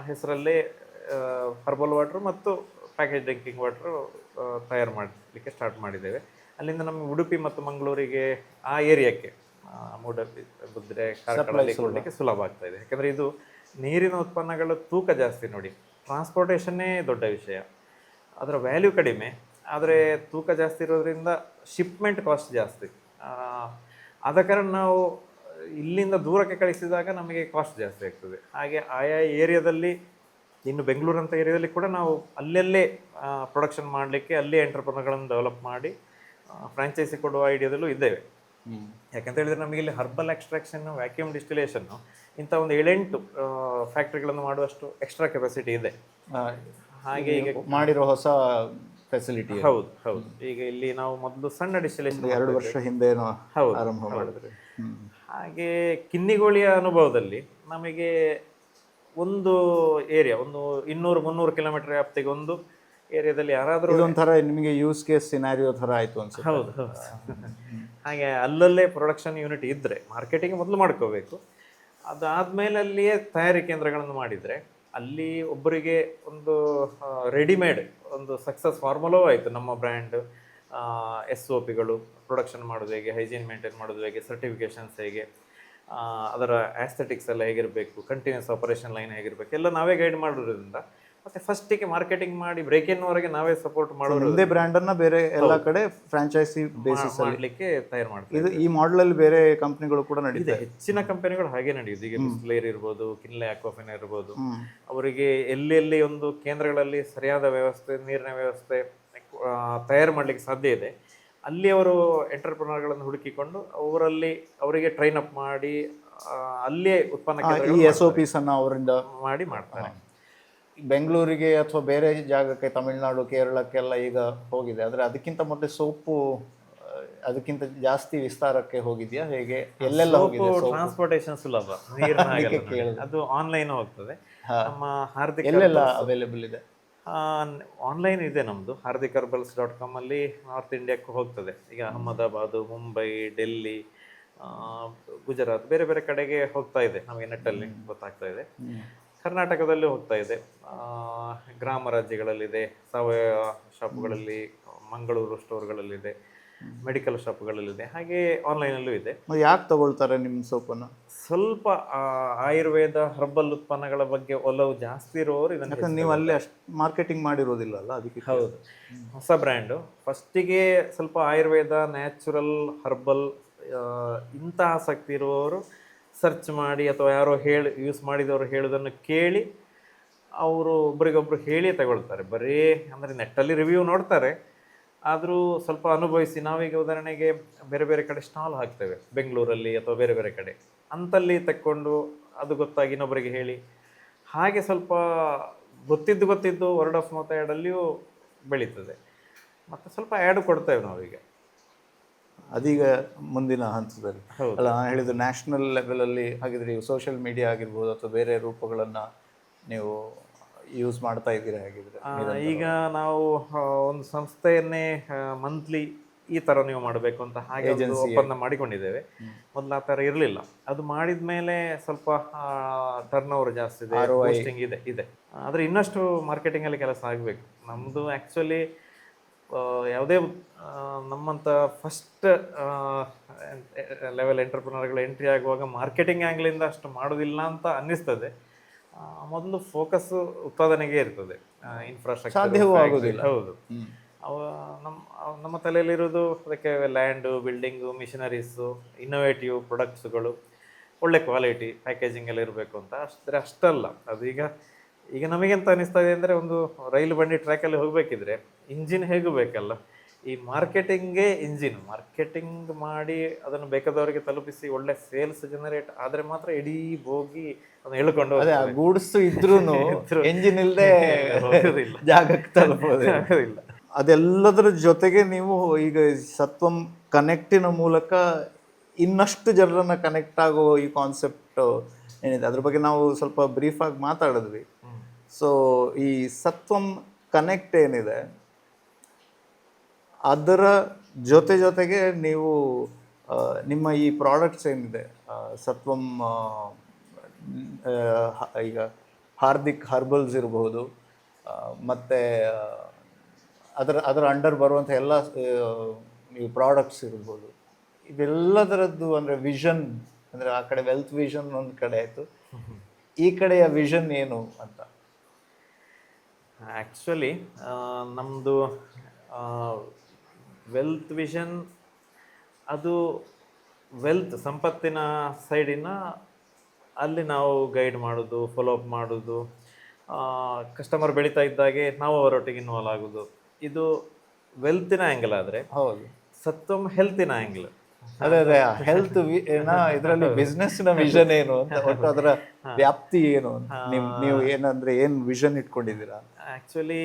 ಹೆಸರಲ್ಲೇ ಹರ್ಬಲ್ ವಾಟ್ರು ಮತ್ತು ಪ್ಯಾಕೇಜ್ ಡ್ರಿಂಕಿಂಗ್ ವಾಟ್ರು ತಯಾರು ಮಾಡಲಿಕ್ಕೆ ಸ್ಟಾರ್ಟ್ ಮಾಡಿದ್ದೇವೆ. ಅಲ್ಲಿಂದ ನಮಗೆ ಉಡುಪಿ ಮತ್ತು ಮಂಗಳೂರಿಗೆ ಆ ಏರಿಯಾಕ್ಕೆ ಮೂಡಬಿದ್ರೆ ಕಾರ್ಕಳದಲ್ಲಿ ಕೊಡಲಿಕ್ಕೆ ಸುಲಭ ಆಗ್ತಾ ಇದೆ. ಯಾಕಂದರೆ ಇದು ನೀರಿನ ಉತ್ಪನ್ನಗಳ ತೂಕ ಜಾಸ್ತಿ ನೋಡಿ, ಟ್ರಾನ್ಸ್ಪೋರ್ಟೇಷನ್ನೇ ದೊಡ್ಡ ವಿಷಯ, ಅದರ ವ್ಯಾಲ್ಯೂ ಕಡಿಮೆ, ಆದರೆ ತೂಕ ಜಾಸ್ತಿ ಇರೋದ್ರಿಂದ ಶಿಪ್ಮೆಂಟ್ ಕಾಸ್ಟ್ ಜಾಸ್ತಿ. ಆದ ಕಾರಣ ನಾವು ಇಲ್ಲಿಂದ ದೂರಕ್ಕೆ ಕಳಿಸಿದಾಗ ನಮಗೆ ಕಾಸ್ಟ್ ಜಾಸ್ತಿ ಆಗ್ತದೆ. ಹಾಗೆ ಆಯಾ ಏರಿಯಾದಲ್ಲಿ, ಇನ್ನು ಬೆಂಗಳೂರಂಥ ಏರಿಯಾದಲ್ಲಿ ಕೂಡ ನಾವು ಅಲ್ಲಲ್ಲೇ ಪ್ರೊಡಕ್ಷನ್ ಮಾಡಲಿಕ್ಕೆ ಅಲ್ಲೇ ಎಂಟರ್ಪ್ರನರ್ಗಳನ್ನು ಡೆವಲಪ್ ಮಾಡಿ ಫ್ರಾಂಚೈಸಿ ಕೊಡುವ ಐಡಿಯಾದಲ್ಲೂ ಇದ್ದೇವೆ. ಯಾಕಂತ ಹೇಳಿದರೆ ನಮಗೆ ಇಲ್ಲಿ ಹರ್ಬಲ್ ಎಕ್ಸ್ಟ್ರಾಕ್ಷನ್ನು, ವ್ಯಾಕ್ಯೂಮ್ ಡಿಸ್ಟಿಲೇಷನ್ನು ಇಂಥ ಒಂದು 7-8 ಫ್ಯಾಕ್ಟ್ರಿಗಳನ್ನು ಮಾಡುವಷ್ಟು ಎಕ್ಸ್ಟ್ರಾ ಕೆಪಾಸಿಟಿ ಇದೆ. ಹಾಗೆ ಈಗ ಮಾಡಿರೋ ಹೊಸ ಫೆಸಿಲಿಟಿ. ಹೌದು ಹೌದು. ಈಗ ಇಲ್ಲಿ ನಾವು ಮೊದಲು ಸಣ್ಣ ಡಿಸ್ಟಿಲೇಷನ್ 2 ವರ್ಷ ಹಿಂದೆ ಆರಂಭ ಮಾಡಿದ್ರೆ. ಹಾಗೆ ಕಿನ್ನಿಗೋಳಿಯ ಅನುಭವದಲ್ಲಿ ನಮಗೆ ಒಂದು ಏರಿಯಾ, ಒಂದು 200-300 ಕಿಲೋಮೀಟರ್ ವ್ಯಾಪ್ತಿಗೆ ಒಂದು ಏರಿಯಾದಲ್ಲಿ ಯಾರಾದರೂ ಇದೊಂಥರ ನಿಮಗೆ ಯೂಸ್ ಕೇಸ್ ಸಿನಾರಿಯೋ ಥರ ಆಯಿತು ಅನ್ಸುತ್ತೆ. ಹೌದು ಹೌದು. ಹಾಗೆ ಅಲ್ಲಲ್ಲೇ ಪ್ರೊಡಕ್ಷನ್ ಯೂನಿಟ್ ಇದ್ದರೆ ಮಾರ್ಕೆಟಿಂಗ್ ಮೊದಲು ಮಾಡ್ಕೋಬೇಕು. ಅದಾದಮೇಲೆ ಅಲ್ಲಿಯೇ ತಯಾರಿ ಕೇಂದ್ರಗಳನ್ನು ಮಾಡಿದರೆ ಅಲ್ಲಿ ಒಬ್ಬರಿಗೆ ಒಂದು ರೆಡಿಮೇಡ್ ಒಂದು ಸಕ್ಸಸ್ ಫಾರ್ಮುಲವೂ ಆಯಿತು. ನಮ್ಮ ಬ್ರ್ಯಾಂಡ್ SOPಗಳು, ಪ್ರೊಡಕ್ಷನ್ ಮಾಡೋದು ಹೇಗೆ, ಹೈಜೀನ್ ಮೇಂಟೈನ್ ಮಾಡೋದು ಹೇಗೆ, ಸರ್ಟಿಫಿಕೇಷನ್ಸ್ ಹೇಗೆ, ಅದರ ಆಸ್ಥೆಟಿಕ್ಸ್ ಎಲ್ಲ ಹೇಗಿರಬೇಕು, ಕಂಟಿನ್ಯೂಸ್ ಆಪರೇಷನ್ ಲೈನ್ ಹೇಗಿರಬೇಕು, ಎಲ್ಲ ನಾವೇ ಗೈಡ್ ಮಾಡೋದ್ರಿಂದ ಮತ್ತು ಫಸ್ಟಿಗೆ ಮಾರ್ಕೆಟಿಂಗ್ ಮಾಡಿ ಬ್ರೇಕ್ ಇನ್ನವರೆಗೆ ನಾವೇ ಸಪೋರ್ಟ್ ಮಾಡೋದು. ಒಂದೇ ಬ್ರ್ಯಾಂಡನ್ನು ಬೇರೆ ಎಲ್ಲ ಕಡೆ ಫ್ರಾಂಚೈಸಿ ಬೇಸಿಸ್ ಮಾಡಲಿಕ್ಕೆ ತಯಾರು ಮಾಡ್ತೀವಿ. ಇದು ಈ ಮಾಡೆಲಲ್ಲಿ ಬೇರೆ ಕಂಪ್ನಿಗಳು ಕೂಡ ನಡೀತಿದೆ. ಹೆಚ್ಚಿನ ಕಂಪನಿಗಳು ಹಾಗೆ ನಡೆಯುದು. ಈಗ ಬಿಸ್ಲೇರ್ ಇರ್ಬೋದು, ಕಿನ್ಲೆ ಅಕ್ವಾಫಿನ್ ಇರ್ಬೋದು, ಅವರಿಗೆ ಎಲ್ಲೆಲ್ಲಿ ಒಂದು ಕೇಂದ್ರಗಳಲ್ಲಿ ಸರಿಯಾದ ವ್ಯವಸ್ಥೆ, ನೀರಿನ ವ್ಯವಸ್ಥೆ ತಯಾರು ಮಾಡಲಿಕ್ಕೆ ಸಾಧ್ಯ ಇದೆ, ಅಲ್ಲಿ ಅವರು ಎಂಟರ್ಪ್ರನರ್ಗಳನ್ನು ಹುಡುಕಿಕೊಂಡು ಅವರಿಗೆ ಟ್ರೈನ್ ಅಪ್ ಮಾಡಿ ಅಲ್ಲೇ ಉತ್ಪನ್ನ ಈ SOPs ಅನ್ನು ಅವರಿಂದ ಮಾಡ್ತಾರೆ. ಬೆಂಗಳೂರಿಗೆ ಅಥವಾ ಬೇರೆ ಜಾಗಕ್ಕೆ, ತಮಿಳುನಾಡು, ಕೇರಳಕ್ಕೆಲ್ಲ ಈಗ ಹೋಗಿದೆ. ಆದರೆ ಅದಕ್ಕಿಂತ ಮೊದಲೇ ಸೋಪು ಅದಕ್ಕಿಂತ ಜಾಸ್ತಿ ವಿಸ್ತಾರಕ್ಕೆ ಹೋಗಿದೆಯಾ, ಹೇಗೆ, ಎಲ್ಲೆಲ್ಲ ಹೋಗಿದೆ? ಟ್ರಾನ್ಸ್ಪೋರ್ಟೇಷನ್ ಸುಲಭ, ಅದು ಆನ್ಲೈನ್ ಹೋಗ್ತದೆ. ನಮ್ಮ ಹಾರ್ದಿಕ್ ಎಲ್ಲೆಲ್ಲ ಅವೈಲೇಬಲ್ ಇದೆ? ಆನ್ಲೈನ್ ಇದೆ ನಮ್ಮದು. hardikharbals.com ಅಲ್ಲಿ ನಾರ್ತ್ ಇಂಡಿಯಾಕ್ಕೂ ಹೋಗ್ತದೆ. ಈಗ ಅಹಮದಾಬಾದು, ಮುಂಬೈ, ಡೆಲ್ಲಿ, ಗುಜರಾತ್, ಬೇರೆ ಬೇರೆ ಕಡೆಗೆ ಹೋಗ್ತಾ ಇದೆ. ನಮಗೆ ನೆಟ್ಟಲ್ಲಿ ಗೊತ್ತಾಗ್ತಾ ಇದೆ. ಕರ್ನಾಟಕದಲ್ಲೂ ಹೋಗ್ತಾ ಇದೆ. ಗ್ರಾಮ ರಾಜ್ಯಗಳಲ್ಲಿದೆ, ಸಾವಯವ ಶಾಪ್ಗಳಲ್ಲಿ, ಮಂಗಳೂರು ಸ್ಟೋರ್ಗಳಲ್ಲಿದೆ, ಮೆಡಿಕಲ್ ಶಾಪ್ಗಳಲ್ಲಿದೆ, ಹಾಗೆ ಆನ್ಲೈನಲ್ಲೂ ಇದೆ. ಯಾಕೆ ತಗೊಳ್ತಾರೆ ನಿಮ್ಮ ಸೋಪನ್ನು? ಸ್ವಲ್ಪ ಆಯುರ್ವೇದ ಹರ್ಬಲ್ ಉತ್ಪನ್ನಗಳ ಬಗ್ಗೆ ಒಲವು ಜಾಸ್ತಿ ಇರೋರು ಇದನ್ನು. ಯಾಕಂದ್ರೆ ನೀವು ಅಲ್ಲಿ ಅಷ್ಟು ಮಾರ್ಕೆಟಿಂಗ್ ಮಾಡಿರೋದಿಲ್ಲ ಅಲ್ಲ, ಅದಕ್ಕೆ. ಹೌದು, ಹೊಸ ಬ್ರ್ಯಾಂಡು. ಫಸ್ಟಿಗೆ ಸ್ವಲ್ಪ ಆಯುರ್ವೇದ, ನ್ಯಾಚುರಲ್, ಹರ್ಬಲ್ ಇಂಥ ಆಸಕ್ತಿ ಇರುವವರು ಸರ್ಚ್ ಮಾಡಿ ಅಥವಾ ಯಾರೋ ಯೂಸ್ ಮಾಡಿದವರು ಹೇಳೋದನ್ನು ಕೇಳಿ ಅವರು ಒಬ್ರಿಗೊಬ್ರು ಹೇಳಿ ತಗೊಳ್ತಾರೆ. ಬರೀ ಅಂದರೆ ನೆಟ್ಟಲ್ಲಿ ರಿವ್ಯೂ ನೋಡ್ತಾರೆ, ಆದರೂ ಸ್ವಲ್ಪ ಅನುಭವಿಸಿ. ನಾವೀಗ ಉದಾಹರಣೆಗೆ ಬೇರೆ ಬೇರೆ ಕಡೆ ಸ್ಟಾಲ್ ಹಾಕ್ತೇವೆ, ಬೆಂಗಳೂರಲ್ಲಿ ಅಥವಾ ಬೇರೆ ಬೇರೆ ಕಡೆ, ಅಂತಲ್ಲಿ ತಕ್ಕೊಂಡು ಅದು ಗೊತ್ತಾಗಿ ಇನ್ನೊಬ್ಬರಿಗೆ ಹೇಳಿ, ಹಾಗೆ ಸ್ವಲ್ಪ ಗೊತ್ತಿದ್ದು ವರ್ಡ್ ಆಫ್ ಮೌತ್ ಆ್ಯಡಲ್ಲಿಯೂ ಬೆಳೀತದೆ. ಮತ್ತು ಸ್ವಲ್ಪ ಆ್ಯಡ್ ಕೊಡ್ತೇವೆ ನಾವೀಗ. ಅದೀಗ ಮುಂದಿನ ಹಂತದಲ್ಲಿ ಅಲ್ಲ, ನಾನು ಹೇಳಿದ್ದು ನ್ಯಾಷನಲ್ ಲೆವೆಲಲ್ಲಿ. ಹಾಗಿದ್ರೆ ನೀವು ಸೋಷಿಯಲ್ ಮೀಡಿಯಾ ಆಗಿರ್ಬೋದು ಅಥವಾ ಬೇರೆ ರೂಪಗಳನ್ನು ನೀವು ಯೂಸ್ ಮಾಡ್ತಾ ಇದ್ದೀರಾ ಹೇಗಿದ್ರೆ? ಈಗ ನಾವು ಒಂದು ಸಂಸ್ಥೆಯನ್ನೇ ಮಂತ್ಲಿ ಈ ಥರ ನೀವು ಮಾಡಬೇಕು ಅಂತ ಹಾಗೆ ಒಪ್ಪಂದ ಮಾಡಿಕೊಂಡಿದ್ದೇವೆ. ಮೊದಲು ಆ ಥರ ಇರಲಿಲ್ಲ. ಅದು ಮಾಡಿದ ಮೇಲೆ ಸ್ವಲ್ಪ ಟರ್ನ್ ಓವರ್ ಜಾಸ್ತಿ ಇದೆ, ಪೋಸ್ಟಿಂಗ್ ಇದೆ. ಆದರೆ ಇನ್ನಷ್ಟು ಮಾರ್ಕೆಟಿಂಗಲ್ಲಿ ಕೆಲಸ ಆಗಬೇಕು. ನಮ್ಮದು ಆ್ಯಕ್ಚುಲಿ ಯಾವುದೇ ನಮ್ಮಂಥ ಫಸ್ಟ್ ಲೆವೆಲ್ ಎಂಟರ್ಪ್ರನರ್ಗಳು ಎಂಟ್ರಿ ಆಗುವಾಗ ಮಾರ್ಕೆಟಿಂಗ್ ಆ್ಯಂಗ್ಲಿಂದ ಅಷ್ಟು ಮಾಡೋದಿಲ್ಲ ಅಂತ ಅನ್ನಿಸ್ತದೆ. ಮೊದಲು ಫೋಕಸ್ ಉತ್ಪಾದನೆಗೆ ಇರ್ತದೆ, ಇನ್ಫ್ರಾಸ್ಟ್ರಕ್ಚರ್ ಸಾಧ್ಯವೂ ಆಗೋದಿಲ್ಲ. ಹೌದು, ನಮ್ಮ ತಲೆಯಲ್ಲಿರೋದು ಅದಕ್ಕೆ ಲ್ಯಾಂಡು, ಬಿಲ್ಡಿಂಗು, ಮಿಷನರೀಸು, ಇನ್ನೋವೇಟಿವ್ ಪ್ರೊಡಕ್ಟ್ಸ್ಗಳು, ಒಳ್ಳೆ ಕ್ವಾಲಿಟಿ, ಪ್ಯಾಕೇಜಿಂಗ್ ಎಲ್ಲ ಇರಬೇಕು ಅಂತ. ಅಷ್ಟಲ್ಲ. ಅದು ಈಗ ನಮಗೆಂತ ಅನ್ನಿಸ್ತಾ ಇದೆ ಅಂದರೆ, ಒಂದು ರೈಲು ಬಂಡಿ ಟ್ರ್ಯಾಕಲ್ಲಿ ಹೋಗಬೇಕಿದ್ರೆ ಇಂಜಿನ್ ಹೇಗೂ ಬೇಕಲ್ಲ, ಈ ಮಾರ್ಕೆಟಿಂಗೇ ಇಂಜಿನ್. ಮಾರ್ಕೆಟಿಂಗ್ ಮಾಡಿ ಅದನ್ನು ಬೇಕಾದವರಿಗೆ ತಲುಪಿಸಿ ಒಳ್ಳೆ ಸೇಲ್ಸ್ ಜನರೇಟ್ ಆದ್ರೆ ಮಾತ್ರ ಇಡೀ ಬೋಗಿ ಅದನ್ನ ಎಳ್ಕೊಂಡು ಅದೇ ಆ ಗೂಡ್ಸ್ ಇದ್ರೂ ಎಂಜಿನ್ ಇಲ್ಲದೆ ಹೋಗೋದಿಲ್ಲ. ಜಾಗಕ್ಕೆ ತಲುಪೋದೇ ಆಗೋದಿಲ್ಲ. ಅದೆಲ್ಲದರ ಜೊತೆಗೆ ನೀವು ಈಗ ಸತ್ವಂ ಕನೆಕ್ಟಿನ ಮೂಲಕ ಇನ್ನಷ್ಟು ಜನರನ್ನ ಕನೆಕ್ಟ್ ಆಗೋ ಈ ಕಾನ್ಸೆಪ್ಟ್ ಏನಿದೆ ಅದ್ರ ಬಗ್ಗೆ ನಾವು ಸ್ವಲ್ಪ ಬ್ರೀಫಾಗಿ ಮಾತಾಡಿದ್ವಿ. ಸೊ ಈ ಸತ್ವಂ ಕನೆಕ್ಟ್ ಏನಿದೆ ಅದರ ಜೊತೆಗೆ ನೀವು ನಿಮ್ಮ ಈ ಪ್ರಾಡಕ್ಟ್ಸ್ ಏನಿದೆ ಸತ್ವಂ ಈಗ ಹಾರ್ದಿಕ್ ಹರ್ಬಲ್ಸ್ ಇರಬಹುದು, ಮತ್ತು ಅದರ ಅಂಡರ್ ಬರುವಂಥ ಎಲ್ಲ ನೀವು ಪ್ರಾಡಕ್ಟ್ಸ್ ಇರ್ಬೋದು, ಇವೆಲ್ಲದರದ್ದು ಅಂದರೆ ವಿಷನ್, ಅಂದರೆ ಆ ಕಡೆ ವೆಲ್ತ್ ವಿಷನ್ ಒಂದು ಕಡೆ ಆಯಿತು, ಈ ಕಡೆಯ ವಿಷನ್ ಏನು ಅಂತ. ಆ್ಯಕ್ಚುಲಿ ನಮ್ಮದು ವೆಲ್ತ್ ವಿಷನ್ ಅದು ವೆಲ್ತ್ ಸಂಪತ್ತಿನ ಸೈಡಿನ ಅಲ್ಲಿ ನಾವು ಗೈಡ್ ಮಾಡೋದು, ಫಾಲೋ ಅಪ್ ಮಾಡೋದು, ಕಸ್ಟಮರ್ ಬೆಳೀತಾ ಇದ್ದಾಗೆ ನಾವು ಅವರೊಟ್ಟಿಗೆ ಇನ್ವಾಲ್ವ್ ಆಗೋದು, ಇದು ವೆಲ್ತಿನ ಆ್ಯಂಗಲ್. ಆದರೆ ಹೌದು, ಸತ್ವಂ ಹೆಲ್ತಿನ ಆ್ಯಂಗಲ್. ಅದೇ ಹೆಲ್ತ್ ಇದರಲ್ಲಿ ಬಿಸ್ನೆಸ್ನ ವಿಷನ್ ಏನು ಅಂತ, ಒಟ್ಟು ಅದರ ವ್ಯಾಪ್ತಿ ಏನು ಅಂತ ನೀವು ಏನಂದ್ರೆ ಏನು ವಿಷನ್ ಇಟ್ಕೊಂಡಿದ್ದೀರಾ? ಆ್ಯಕ್ಚುಲಿ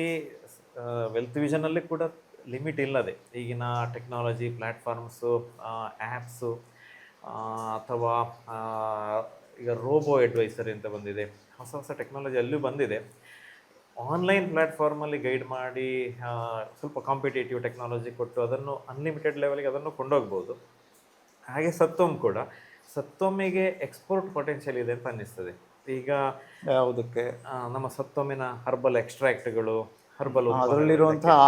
ವೆಲ್ತ್ ವಿಷನಲ್ಲಿ ಕೂಡ ಲಿಮಿಟ್ ಇಲ್ಲದೆ ಈಗಿನ ಟೆಕ್ನಾಲಜಿ ಪ್ಲ್ಯಾಟ್ಫಾರ್ಮ್ಸು, ಆ್ಯಪ್ಸು, ಅಥವಾ ಈಗ ರೋಬೋ ಅಡ್ವೈಸರಿ ಅಂತ ಬಂದಿದೆ, ಹೊಸ ಹೊಸ ಟೆಕ್ನಾಲಜಿ ಅಲ್ಲೂ ಬಂದಿದೆ. ಆನ್ಲೈನ್ ಪ್ಲ್ಯಾಟ್ಫಾರ್ಮಲ್ಲಿ ಗೈಡ್ ಮಾಡಿ ಸ್ವಲ್ಪ ಕಾಂಪಿಟೇಟಿವ್ ಟೆಕ್ನಾಲಜಿ ಕೊಟ್ಟು ಅದನ್ನು ಅನ್ಲಿಮಿಟೆಡ್ ಲೆವೆಲ್ಗೆ ಅದನ್ನು ಕೊಂಡೋಗ್ಬೋದು. ಹಾಗೆ ಸತ್ವಂ ಕೂಡ, ಸತ್ವಮಿಗೆ ಎಕ್ಸ್ಪೋರ್ಟ್ ಪೊಟೆನ್ಷಿಯಲ್ ಇದೆ ಅಂತ ಅನ್ನಿಸ್ತದೆ. ಈಗ ಯಾವುದಕ್ಕೆ? ನಮ್ಮ ಸತ್ವಮಿನ ಹರ್ಬಲ್ ಎಕ್ಸ್ಟ್ರಾಕ್ಟ್ಗಳು, ಹರ್ಬಲ್ ಅದರಲ್ಲಿರುವಂತಹ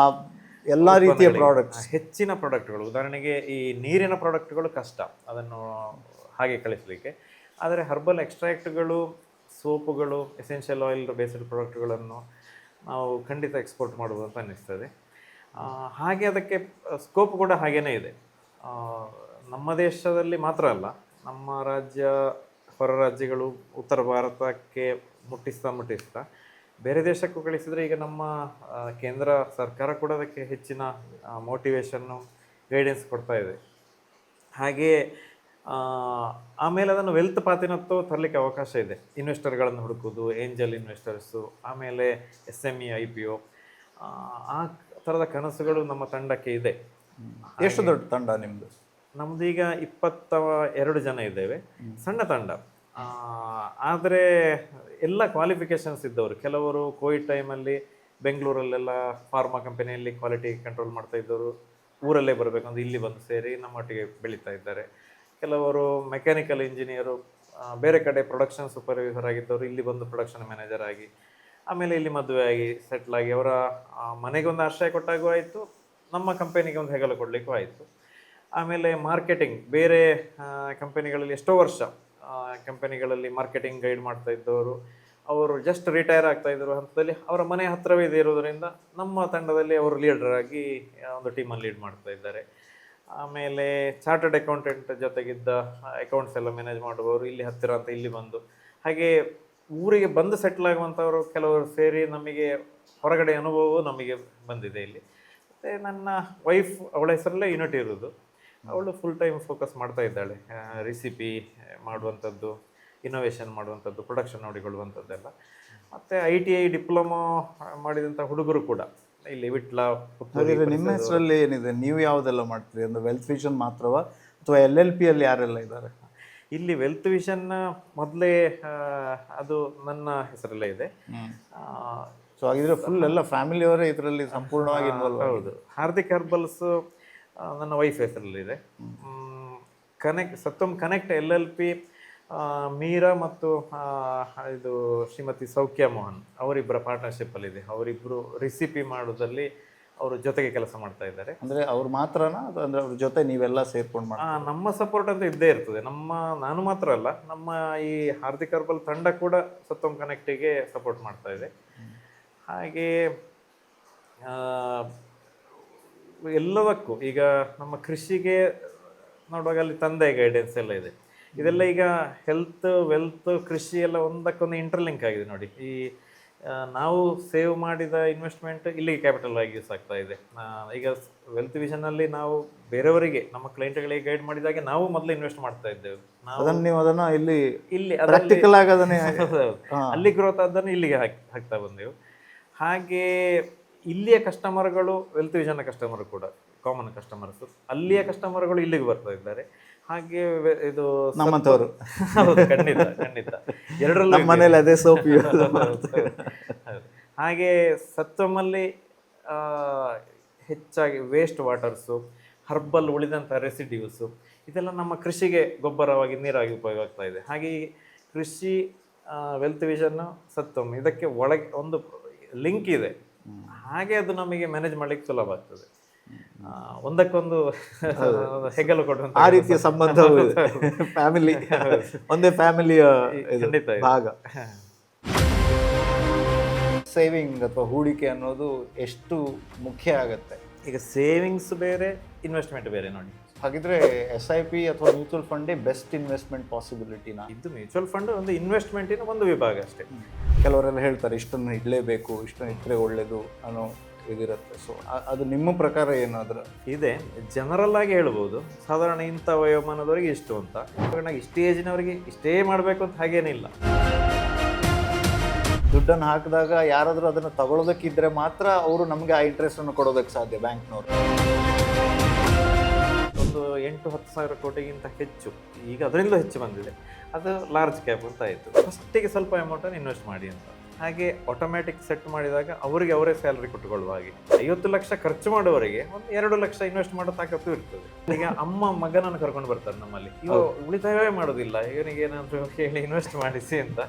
ಎಲ್ಲ ರೀತಿಯ ಪ್ರಾಡಕ್ಟ್ಸ್, ಹೆಚ್ಚಿನ ಪ್ರಾಡಕ್ಟ್ಗಳು. ಉದಾಹರಣೆಗೆ ಈ ನೀರಿನ ಪ್ರಾಡಕ್ಟ್ಗಳು ಕಷ್ಟ ಅದನ್ನು ಹಾಗೆ ಕಳಿಸಲಿಕ್ಕೆ, ಆದರೆ ಹರ್ಬಲ್ ಎಕ್ಸ್ಟ್ರಾಕ್ಟ್ಗಳು, ಸೋಪುಗಳು, ಎಸೆನ್ಷಿಯಲ್ ಆಯಿಲ್ ಬೇಸ್ಡ್ ಪ್ರಾಡಕ್ಟ್ಗಳನ್ನು ನಾವು ಖಂಡಿತ ಎಕ್ಸ್ಪೋರ್ಟ್ ಮಾಡ್ಬೋದು ಅಂತ ಅನ್ನಿಸ್ತದೆ. ಹಾಗೆ ಅದಕ್ಕೆ ಸ್ಕೋಪ್ ಕೂಡ ಹಾಗೇ ಇದೆ. ನಮ್ಮ ದೇಶದಲ್ಲಿ ಮಾತ್ರ ಅಲ್ಲ, ನಮ್ಮ ರಾಜ್ಯ, ಹೊರ ರಾಜ್ಯಗಳು, ಉತ್ತರ ಭಾರತಕ್ಕೆ ಮುಟ್ಟಿಸ್ತಾ ಬೇರೆ ದೇಶಕ್ಕೂ ಕಳಿಸಿದರೆ ಈಗ ನಮ್ಮ ಕೇಂದ್ರ ಸರ್ಕಾರ ಕೂಡ ಅದಕ್ಕೆ ಹೆಚ್ಚಿನ ಮೋಟಿವೇಶನ್ನು, ಗೈಡೆನ್ಸ್ ಕೊಡ್ತಾ ಇದೆ. ಹಾಗೆ ಆಮೇಲೆ ಅದನ್ನು ವೆಲ್ತ್ ಪಾತಿನತ್ತು ತರಲಿಕ್ಕೆ ಅವಕಾಶ ಇದೆ. ಇನ್ವೆಸ್ಟರ್ಗಳನ್ನು ಹುಡುಕೋದು, ಏಂಜಲ್ ಇನ್ವೆಸ್ಟರ್ಸು, ಆಮೇಲೆ SME IPO, ಆ ಥರದ ಕನಸುಗಳು ನಮ್ಮ ತಂಡಕ್ಕೆ ಇದೆ. ಎಷ್ಟು ದೊಡ್ಡ ತಂಡ ನಿಮ್ಮದು? ನಮ್ಮದೀಗ 22 ಜನ ಇದ್ದೇವೆ, ಸಣ್ಣ ತಂಡ. ಆದರೆ ಎಲ್ಲ ಕ್ವಾಲಿಫಿಕೇಷನ್ಸ್ ಇದ್ದವರು. ಕೆಲವರು ಕೋವಿಡ್ ಟೈಮಲ್ಲಿ ಬೆಂಗಳೂರಲ್ಲೆಲ್ಲ ಫಾರ್ಮಾ ಕಂಪನಿಯಲ್ಲಿ ಕ್ವಾಲಿಟಿ ಕಂಟ್ರೋಲ್ ಮಾಡ್ತಾ ಇದ್ದವರು ಊರಲ್ಲೇ ಬರಬೇಕು ಅಂತ ಇಲ್ಲಿ ಬಂದು ಸೇರಿ ನಮ್ಮೊಟ್ಟಿಗೆ ಬೆಳೀತಾ ಇದ್ದಾರೆ. ಕೆಲವರು ಮೆಕ್ಯಾನಿಕಲ್ ಇಂಜಿನಿಯರು, ಬೇರೆ ಕಡೆ ಪ್ರೊಡಕ್ಷನ್ ಸೂಪರ್ವೈಸರ್ ಆಗಿದ್ದವರು ಇಲ್ಲಿ ಬಂದು ಪ್ರೊಡಕ್ಷನ್ ಮ್ಯಾನೇಜರ್ ಆಗಿ, ಆಮೇಲೆ ಇಲ್ಲಿ ಮದುವೆ ಆಗಿ ಸೆಟ್ಲ್ ಆಗಿ ಅವರ ಮನೆಗೆ ಒಂದು ಆಶ್ರಯ ಕೊಟ್ಟಾಗೂ ಆಯಿತು, ನಮ್ಮ ಕಂಪನಿಗೆ ಒಂದು ಹೆಗಲು ಕೊಡಲಿಕ್ಕೂ ಆಯಿತು. ಆಮೇಲೆ ಮಾರ್ಕೆಟಿಂಗ್, ಬೇರೆ ಕಂಪನಿಗಳಲ್ಲಿ ಎಷ್ಟೋ ವರ್ಷ ಕಂಪನಿಗಳಲ್ಲಿ ಮಾರ್ಕೆಟಿಂಗ್ ಗೈಡ್ ಮಾಡ್ತಾ ಇದ್ದವರು, ಅವರು ಜಸ್ಟ್ ರಿಟೈರ್ ಆಗ್ತಾ ಇದ್ರು ಹಂತದಲ್ಲಿ ಅವರ ಮನೆ ಹತ್ತಿರವೇ ಇದೆ ಇರೋದರಿಂದ ನಮ್ಮ ತಂಡದಲ್ಲಿ ಅವರು ಲೀಡರ್ ಆಗಿ ಒಂದು ಟೀಮನ್ನು ಲೀಡ್ ಮಾಡ್ತಾ ಇದ್ದಾರೆ. ಆಮೇಲೆ ಚಾರ್ಟರ್ಡ್ ಅಕೌಂಟೆಂಟ್ ಜೊತೆಗಿದ್ದ ಅಕೌಂಟ್ಸ್ ಎಲ್ಲ ಮ್ಯಾನೇಜ್ ಮಾಡುವವರು ಇಲ್ಲಿ ಹತ್ತಿರ ಅಂತ ಇಲ್ಲಿ ಬಂದು, ಹಾಗೆ ಊರಿಗೆ ಬಂದು ಸೆಟ್ಲ್ ಆಗುವಂಥವರು ಕೆಲವರು ಸೇರಿ ನಮಗೆ ಹೊರಗಡೆ ಅನುಭವವು ನಮಗೆ ಬಂದಿದೆ ಇಲ್ಲಿ. ಮತ್ತು ನನ್ನ ವೈಫ್, ಅವಳ ಹೆಸರಲ್ಲೇ ಯೂನಿಟ್ ಇರೋದು, ಅವಳು ಫುಲ್ ಟೈಮ್ ಫೋಕಸ್ ಮಾಡ್ತಾ ಇದ್ದಾಳೆ. ರೆಸಿಪಿ ಮಾಡುವಂಥದ್ದು, ಇನ್ನೋವೇಷನ್ ಮಾಡುವಂಥದ್ದು, ಪ್ರೊಡಕ್ಷನ್ ನೋಡಿಕೊಳ್ಳುವಂಥದ್ದೆಲ್ಲ. ಮತ್ತು ITI ಡಿಪ್ಲೊಮಾ ಮಾಡಿದಂಥ ಹುಡುಗರು ಕೂಡ ಇಲ್ಲಿ ವಿಟ್ಲ, ನಿಮ್ಮ ಹೆಸರಲ್ಲಿ ಏನಿದೆ? ನೀವು ಯಾವುದೆಲ್ಲ ಮಾಡ್ತೀರಿ? ಅಂದರೆ ವೆಲ್ತ್ ವಿಷನ್ ಮಾತ್ರವಾ ಅಥವಾ LLP ಅಲ್ಲಿ ಯಾರೆಲ್ಲ ಇದ್ದಾರೆ? ಇಲ್ಲಿ ವೆಲ್ತ್ ವಿಷನ್ ಮೊದಲೇ ಅದು ನನ್ನ ಹೆಸರಲ್ಲೇ ಇದೆ. ಸೊ ಹಾಗಿದ್ರೆ ಫುಲ್ ಎಲ್ಲ ಫ್ಯಾಮಿಲಿಯವರೇ ಇದರಲ್ಲಿ ಸಂಪೂರ್ಣವಾಗಿ ಇನ್ವಾಲ್ವ್? ಹೌದು. ಹಾರ್ದಿಕ್ ಹರ್ಬಲ್ಸ್ ನನ್ನ ವೈಫ್ ಹೆಸರಲ್ಲಿದೆ. ಸತ್ವಂ ಕನೆಕ್ಟ್ LLP ಮೀರಾ ಮತ್ತು ಇದು ಶ್ರೀಮತಿ ಸೌಖ್ಯ ಮೋಹನ್ ಅವರಿಬ್ಬರ ಪಾರ್ಟ್ನರ್ಶಿಪ್ಪಲ್ಲಿದೆ. ಅವರಿಬ್ಬರು ರೆಸಿಪಿ ಮಾಡೋದಲ್ಲಿ ಅವರು ಜೊತೆಗೆ ಕೆಲಸ ಮಾಡ್ತಾ ಇದ್ದಾರೆ. ಅಂದರೆ ಅವ್ರು ಮಾತ್ರನಾ ಅಂದರೆ ಅವ್ರ ಜೊತೆ ನೀವೆಲ್ಲ ಸೇರ್ಕೊಂಡು ಮಾಡಿ? ನಮ್ಮ ಸಪೋರ್ಟ್ ಅಂತ ಇದ್ದೇ ಇರ್ತದೆ. ನಾನು ಮಾತ್ರ ಅಲ್ಲ, ನಮ್ಮ ಈ ಹಾರ್ದಿಕ್ ಹರ್ಬಲ್ ತಂಡ ಕೂಡ ಸತ್ವಂ ಕನೆಕ್ಟಿಗೆ ಸಪೋರ್ಟ್ ಮಾಡ್ತಾ ಇದೆ. ಹಾಗೆ ಎಲ್ಲದಕ್ಕೂ ಈಗ ನಮ್ಮ ಕೃಷಿಗೆ ನೋಡುವಾಗ ಅಲ್ಲಿ ತಂದೆ ಗೈಡೆನ್ಸ್ ಎಲ್ಲ ಇದೆ. ಇದೆಲ್ಲ ಈಗ ಹೆಲ್ತ್, ವೆಲ್ತ್, ಕೃಷಿ ಎಲ್ಲ ಒಂದಕ್ಕೊಂದು ಇಂಟರ್ಲಿಂಕ್ ಆಗಿದೆ ನೋಡಿ. ಈ ನಾವು ಸೇವ್ ಮಾಡಿದ ಇನ್ವೆಸ್ಟ್ಮೆಂಟ್ ಇಲ್ಲಿಗೆ ಕ್ಯಾಪಿಟಲ್ ಆಗಿ ಯೂಸ್ ಆಗ್ತಾ ಇದೆ. ಈಗ ವೆಲ್ತ್ ವಿಷನಲ್ಲಿ ನಾವು ಬೇರೆಯವರಿಗೆ ನಮ್ಮ ಕ್ಲೈಂಟ್ಗಳಿಗೆ ಗೈಡ್ ಮಾಡಿದಾಗೆ ನಾವು ಮೊದಲು ಇನ್ವೆಸ್ಟ್ ಮಾಡ್ತಾ ಇದ್ದೇವೆ. ನಾವು ಅದನ್ನ ಇಲ್ಲಿ ಇಲ್ಲಿ ಪ್ರಾಕ್ಟಿಕಲ್ ಆಗಿ ಅದನ್ನೇ ಅಲ್ಲಿ ಗ್ರೋತ್ ಆದನ್ನು ಇಲ್ಲಿಗೆ ಹಾಕ್ತಾ ಬಂದೆವು. ಹಾಗೆ ಇಲ್ಲಿಯ ಕಸ್ಟಮರ್ಗಳು ವೆಲ್ತ್ ವಿಷನ್ನ ಕಸ್ಟಮರ್ ಕೂಡ ಕಾಮನ್ ಕಸ್ಟಮರ್ಸ್, ಅಲ್ಲಿಯ ಕಸ್ಟಮರ್ಗಳು ಇಲ್ಲಿಗೆ ಬರ್ತಾ ಇದ್ದಾರೆ. ಹಾಗೆ ಇದು ನಮ್ಮಂಥವ್ರು ಹೌದು, ಖಂಡಿತ ಖಂಡಿತ ಎರಡರಲ್ಲೂ ಮನೇಲಿ ಅದೇ ಸೋಪ್ ಹಾಗೆ ಸತ್ವಮಲ್ಲಿ ಹೆಚ್ಚಾಗಿ ವೇಸ್ಟ್ ವಾಟರ್ಸು, ಹರ್ಬಲ್ ಉಳಿದಂಥ ರೆಸಿಡ್ಯೂಸು ಇದೆಲ್ಲ ನಮ್ಮ ಕೃಷಿಗೆ ಗೊಬ್ಬರವಾಗಿ ನೀರಾಗಿ ಉಪಯೋಗ ಆಗ್ತಾ ಇದೆ. ಹಾಗೆ ಈ ಕೃಷಿ ವೆಲ್ತ್ ವಿಷನ್ನು ಸತ್ವಮ್ ಇದಕ್ಕೆ ಒಳಗೆ ಒಂದು ಲಿಂಕ್ ಇದೆ. ಹಾಗೆ ಅದು ನಮಗೆ ಮ್ಯಾನೇಜ್ ಮಾಡ್ಲಿಕ್ಕೆ ಸುಲಭ ಆಗ್ತದೆ. ಒಂದಕ್ಕೊಂದು ಹೆಗಲು ಕೊಡುವಂತ ಆ ರೀತಿಯ ಸಂಬಂಧ ಫ್ಯಾಮಿಲಿ, ಒಂದೇ ಫ್ಯಾಮಿಲಿಯ ಭಾಗ. ಸೇವಿಂಗ್ ಅಥವಾ ಹೂಡಿಕೆ ಅನ್ನೋದು ಎಷ್ಟು ಮುಖ್ಯ ಆಗತ್ತೆ? ಈಗ ಸೇವಿಂಗ್ಸ್ ಬೇರೆ, ಇನ್ವೆಸ್ಟ್ಮೆಂಟ್ ಬೇರೆ ನೋಡಿ. ಹಾಗಿದ್ರೆ SIP ಅಥವಾ ಮ್ಯೂಚುವಲ್ ಫಂಡೇ ಬೆಸ್ಟ್ ಇನ್ವೆಸ್ಟ್ಮೆಂಟ್ ಪಾಸಿಬಿಲಿಟಿನ? ಇದು ಮ್ಯೂಚುವಲ್ ಫಂಡ್ ಒಂದು ಇನ್ವೆಸ್ಟ್ಮೆಂಟಿನ ಒಂದು ವಿಭಾಗ ಅಷ್ಟೇ. ಕೆಲವರೆಲ್ಲ ಹೇಳ್ತಾರೆ ಇಷ್ಟನ್ನು ಇಡಲೇಬೇಕು, ಇಷ್ಟನ್ನು ಇಟ್ಟರೆ ಒಳ್ಳೇದು ಅನ್ನೋ ಇದಿರುತ್ತೆ. ಸೊ ಅದು ನಿಮ್ಮ ಪ್ರಕಾರ ಏನಾದರೂ ಇದೆ? ಜನರಲ್ ಆಗಿ ಹೇಳ್ಬೋದು, ಸಾಧಾರಣ ಇಂಥ ವಯೋಮಾನದವರಿಗೆ ಇಷ್ಟು ಅಂತ. ಇಷ್ಟೇ ಏಜಿನವರಿಗೆ ಇಷ್ಟೇ ಮಾಡಬೇಕು ಅಂತ ಹಾಗೇನಿಲ್ಲ. ದುಡ್ಡನ್ನು ಹಾಕಿದಾಗ ಯಾರಾದರೂ ಅದನ್ನು ತಗೊಳ್ಳೋದಕ್ಕಿದ್ರೆ ಮಾತ್ರ ಅವರು ನಮಗೆ ಆ ಇಂಟ್ರೆಸ್ಟನ್ನು ಕೊಡೋದಕ್ಕೆ ಸಾಧ್ಯ, ಬ್ಯಾಂಕ್ನವರು. ಒಂದು 8-10 ಸಾವಿರ ಕೋಟಿಗಿಂತ ಹೆಚ್ಚು, ಈಗ ಅದರಿಂದ ಹೆಚ್ಚು ಬಂದಿದೆ. ಅದು ಲಾರ್ಜ್ ಕ್ಯಾಪ್ ಅಂತ ಆಯಿತು. ಫಸ್ಟಿಗೆ ಸ್ವಲ್ಪ ಅಮೌಂಟನ್ನು ಇನ್ವೆಸ್ಟ್ ಮಾಡಿ ಅಂತ. ಹಾಗೆ ಆಟೋಮ್ಯಾಟಿಕ್ ಸೆಟ್ ಮಾಡಿದಾಗ ಅವರಿಗೆ ಅವರೇ ಸ್ಯಾಲ್ರಿ ಕೊಟ್ಟುಕೊಳ್ಳುವ ಹಾಗೆ 50 ಲಕ್ಷ ಖರ್ಚು ಮಾಡುವವರಿಗೆ ಒಂದು 2 ಲಕ್ಷ ಇನ್ವೆಸ್ಟ್ ಮಾಡೋ ತಾಕತ್ತು ಇರ್ತದೆ. ಈಗ ಅಮ್ಮ ಮಗನನ್ನು ಕರ್ಕೊಂಡು ಬರ್ತಾರೆ ನಮ್ಮಲ್ಲಿ, ಇವ ಉಳಿತಾಯವೇ ಮಾಡೋದಿಲ್ಲ, ಇವನಿಗೆ ಏನಾದರೂ ಹೇಳಿ ಇನ್ವೆಸ್ಟ್ ಮಾಡಿಸಿ ಅಂತ.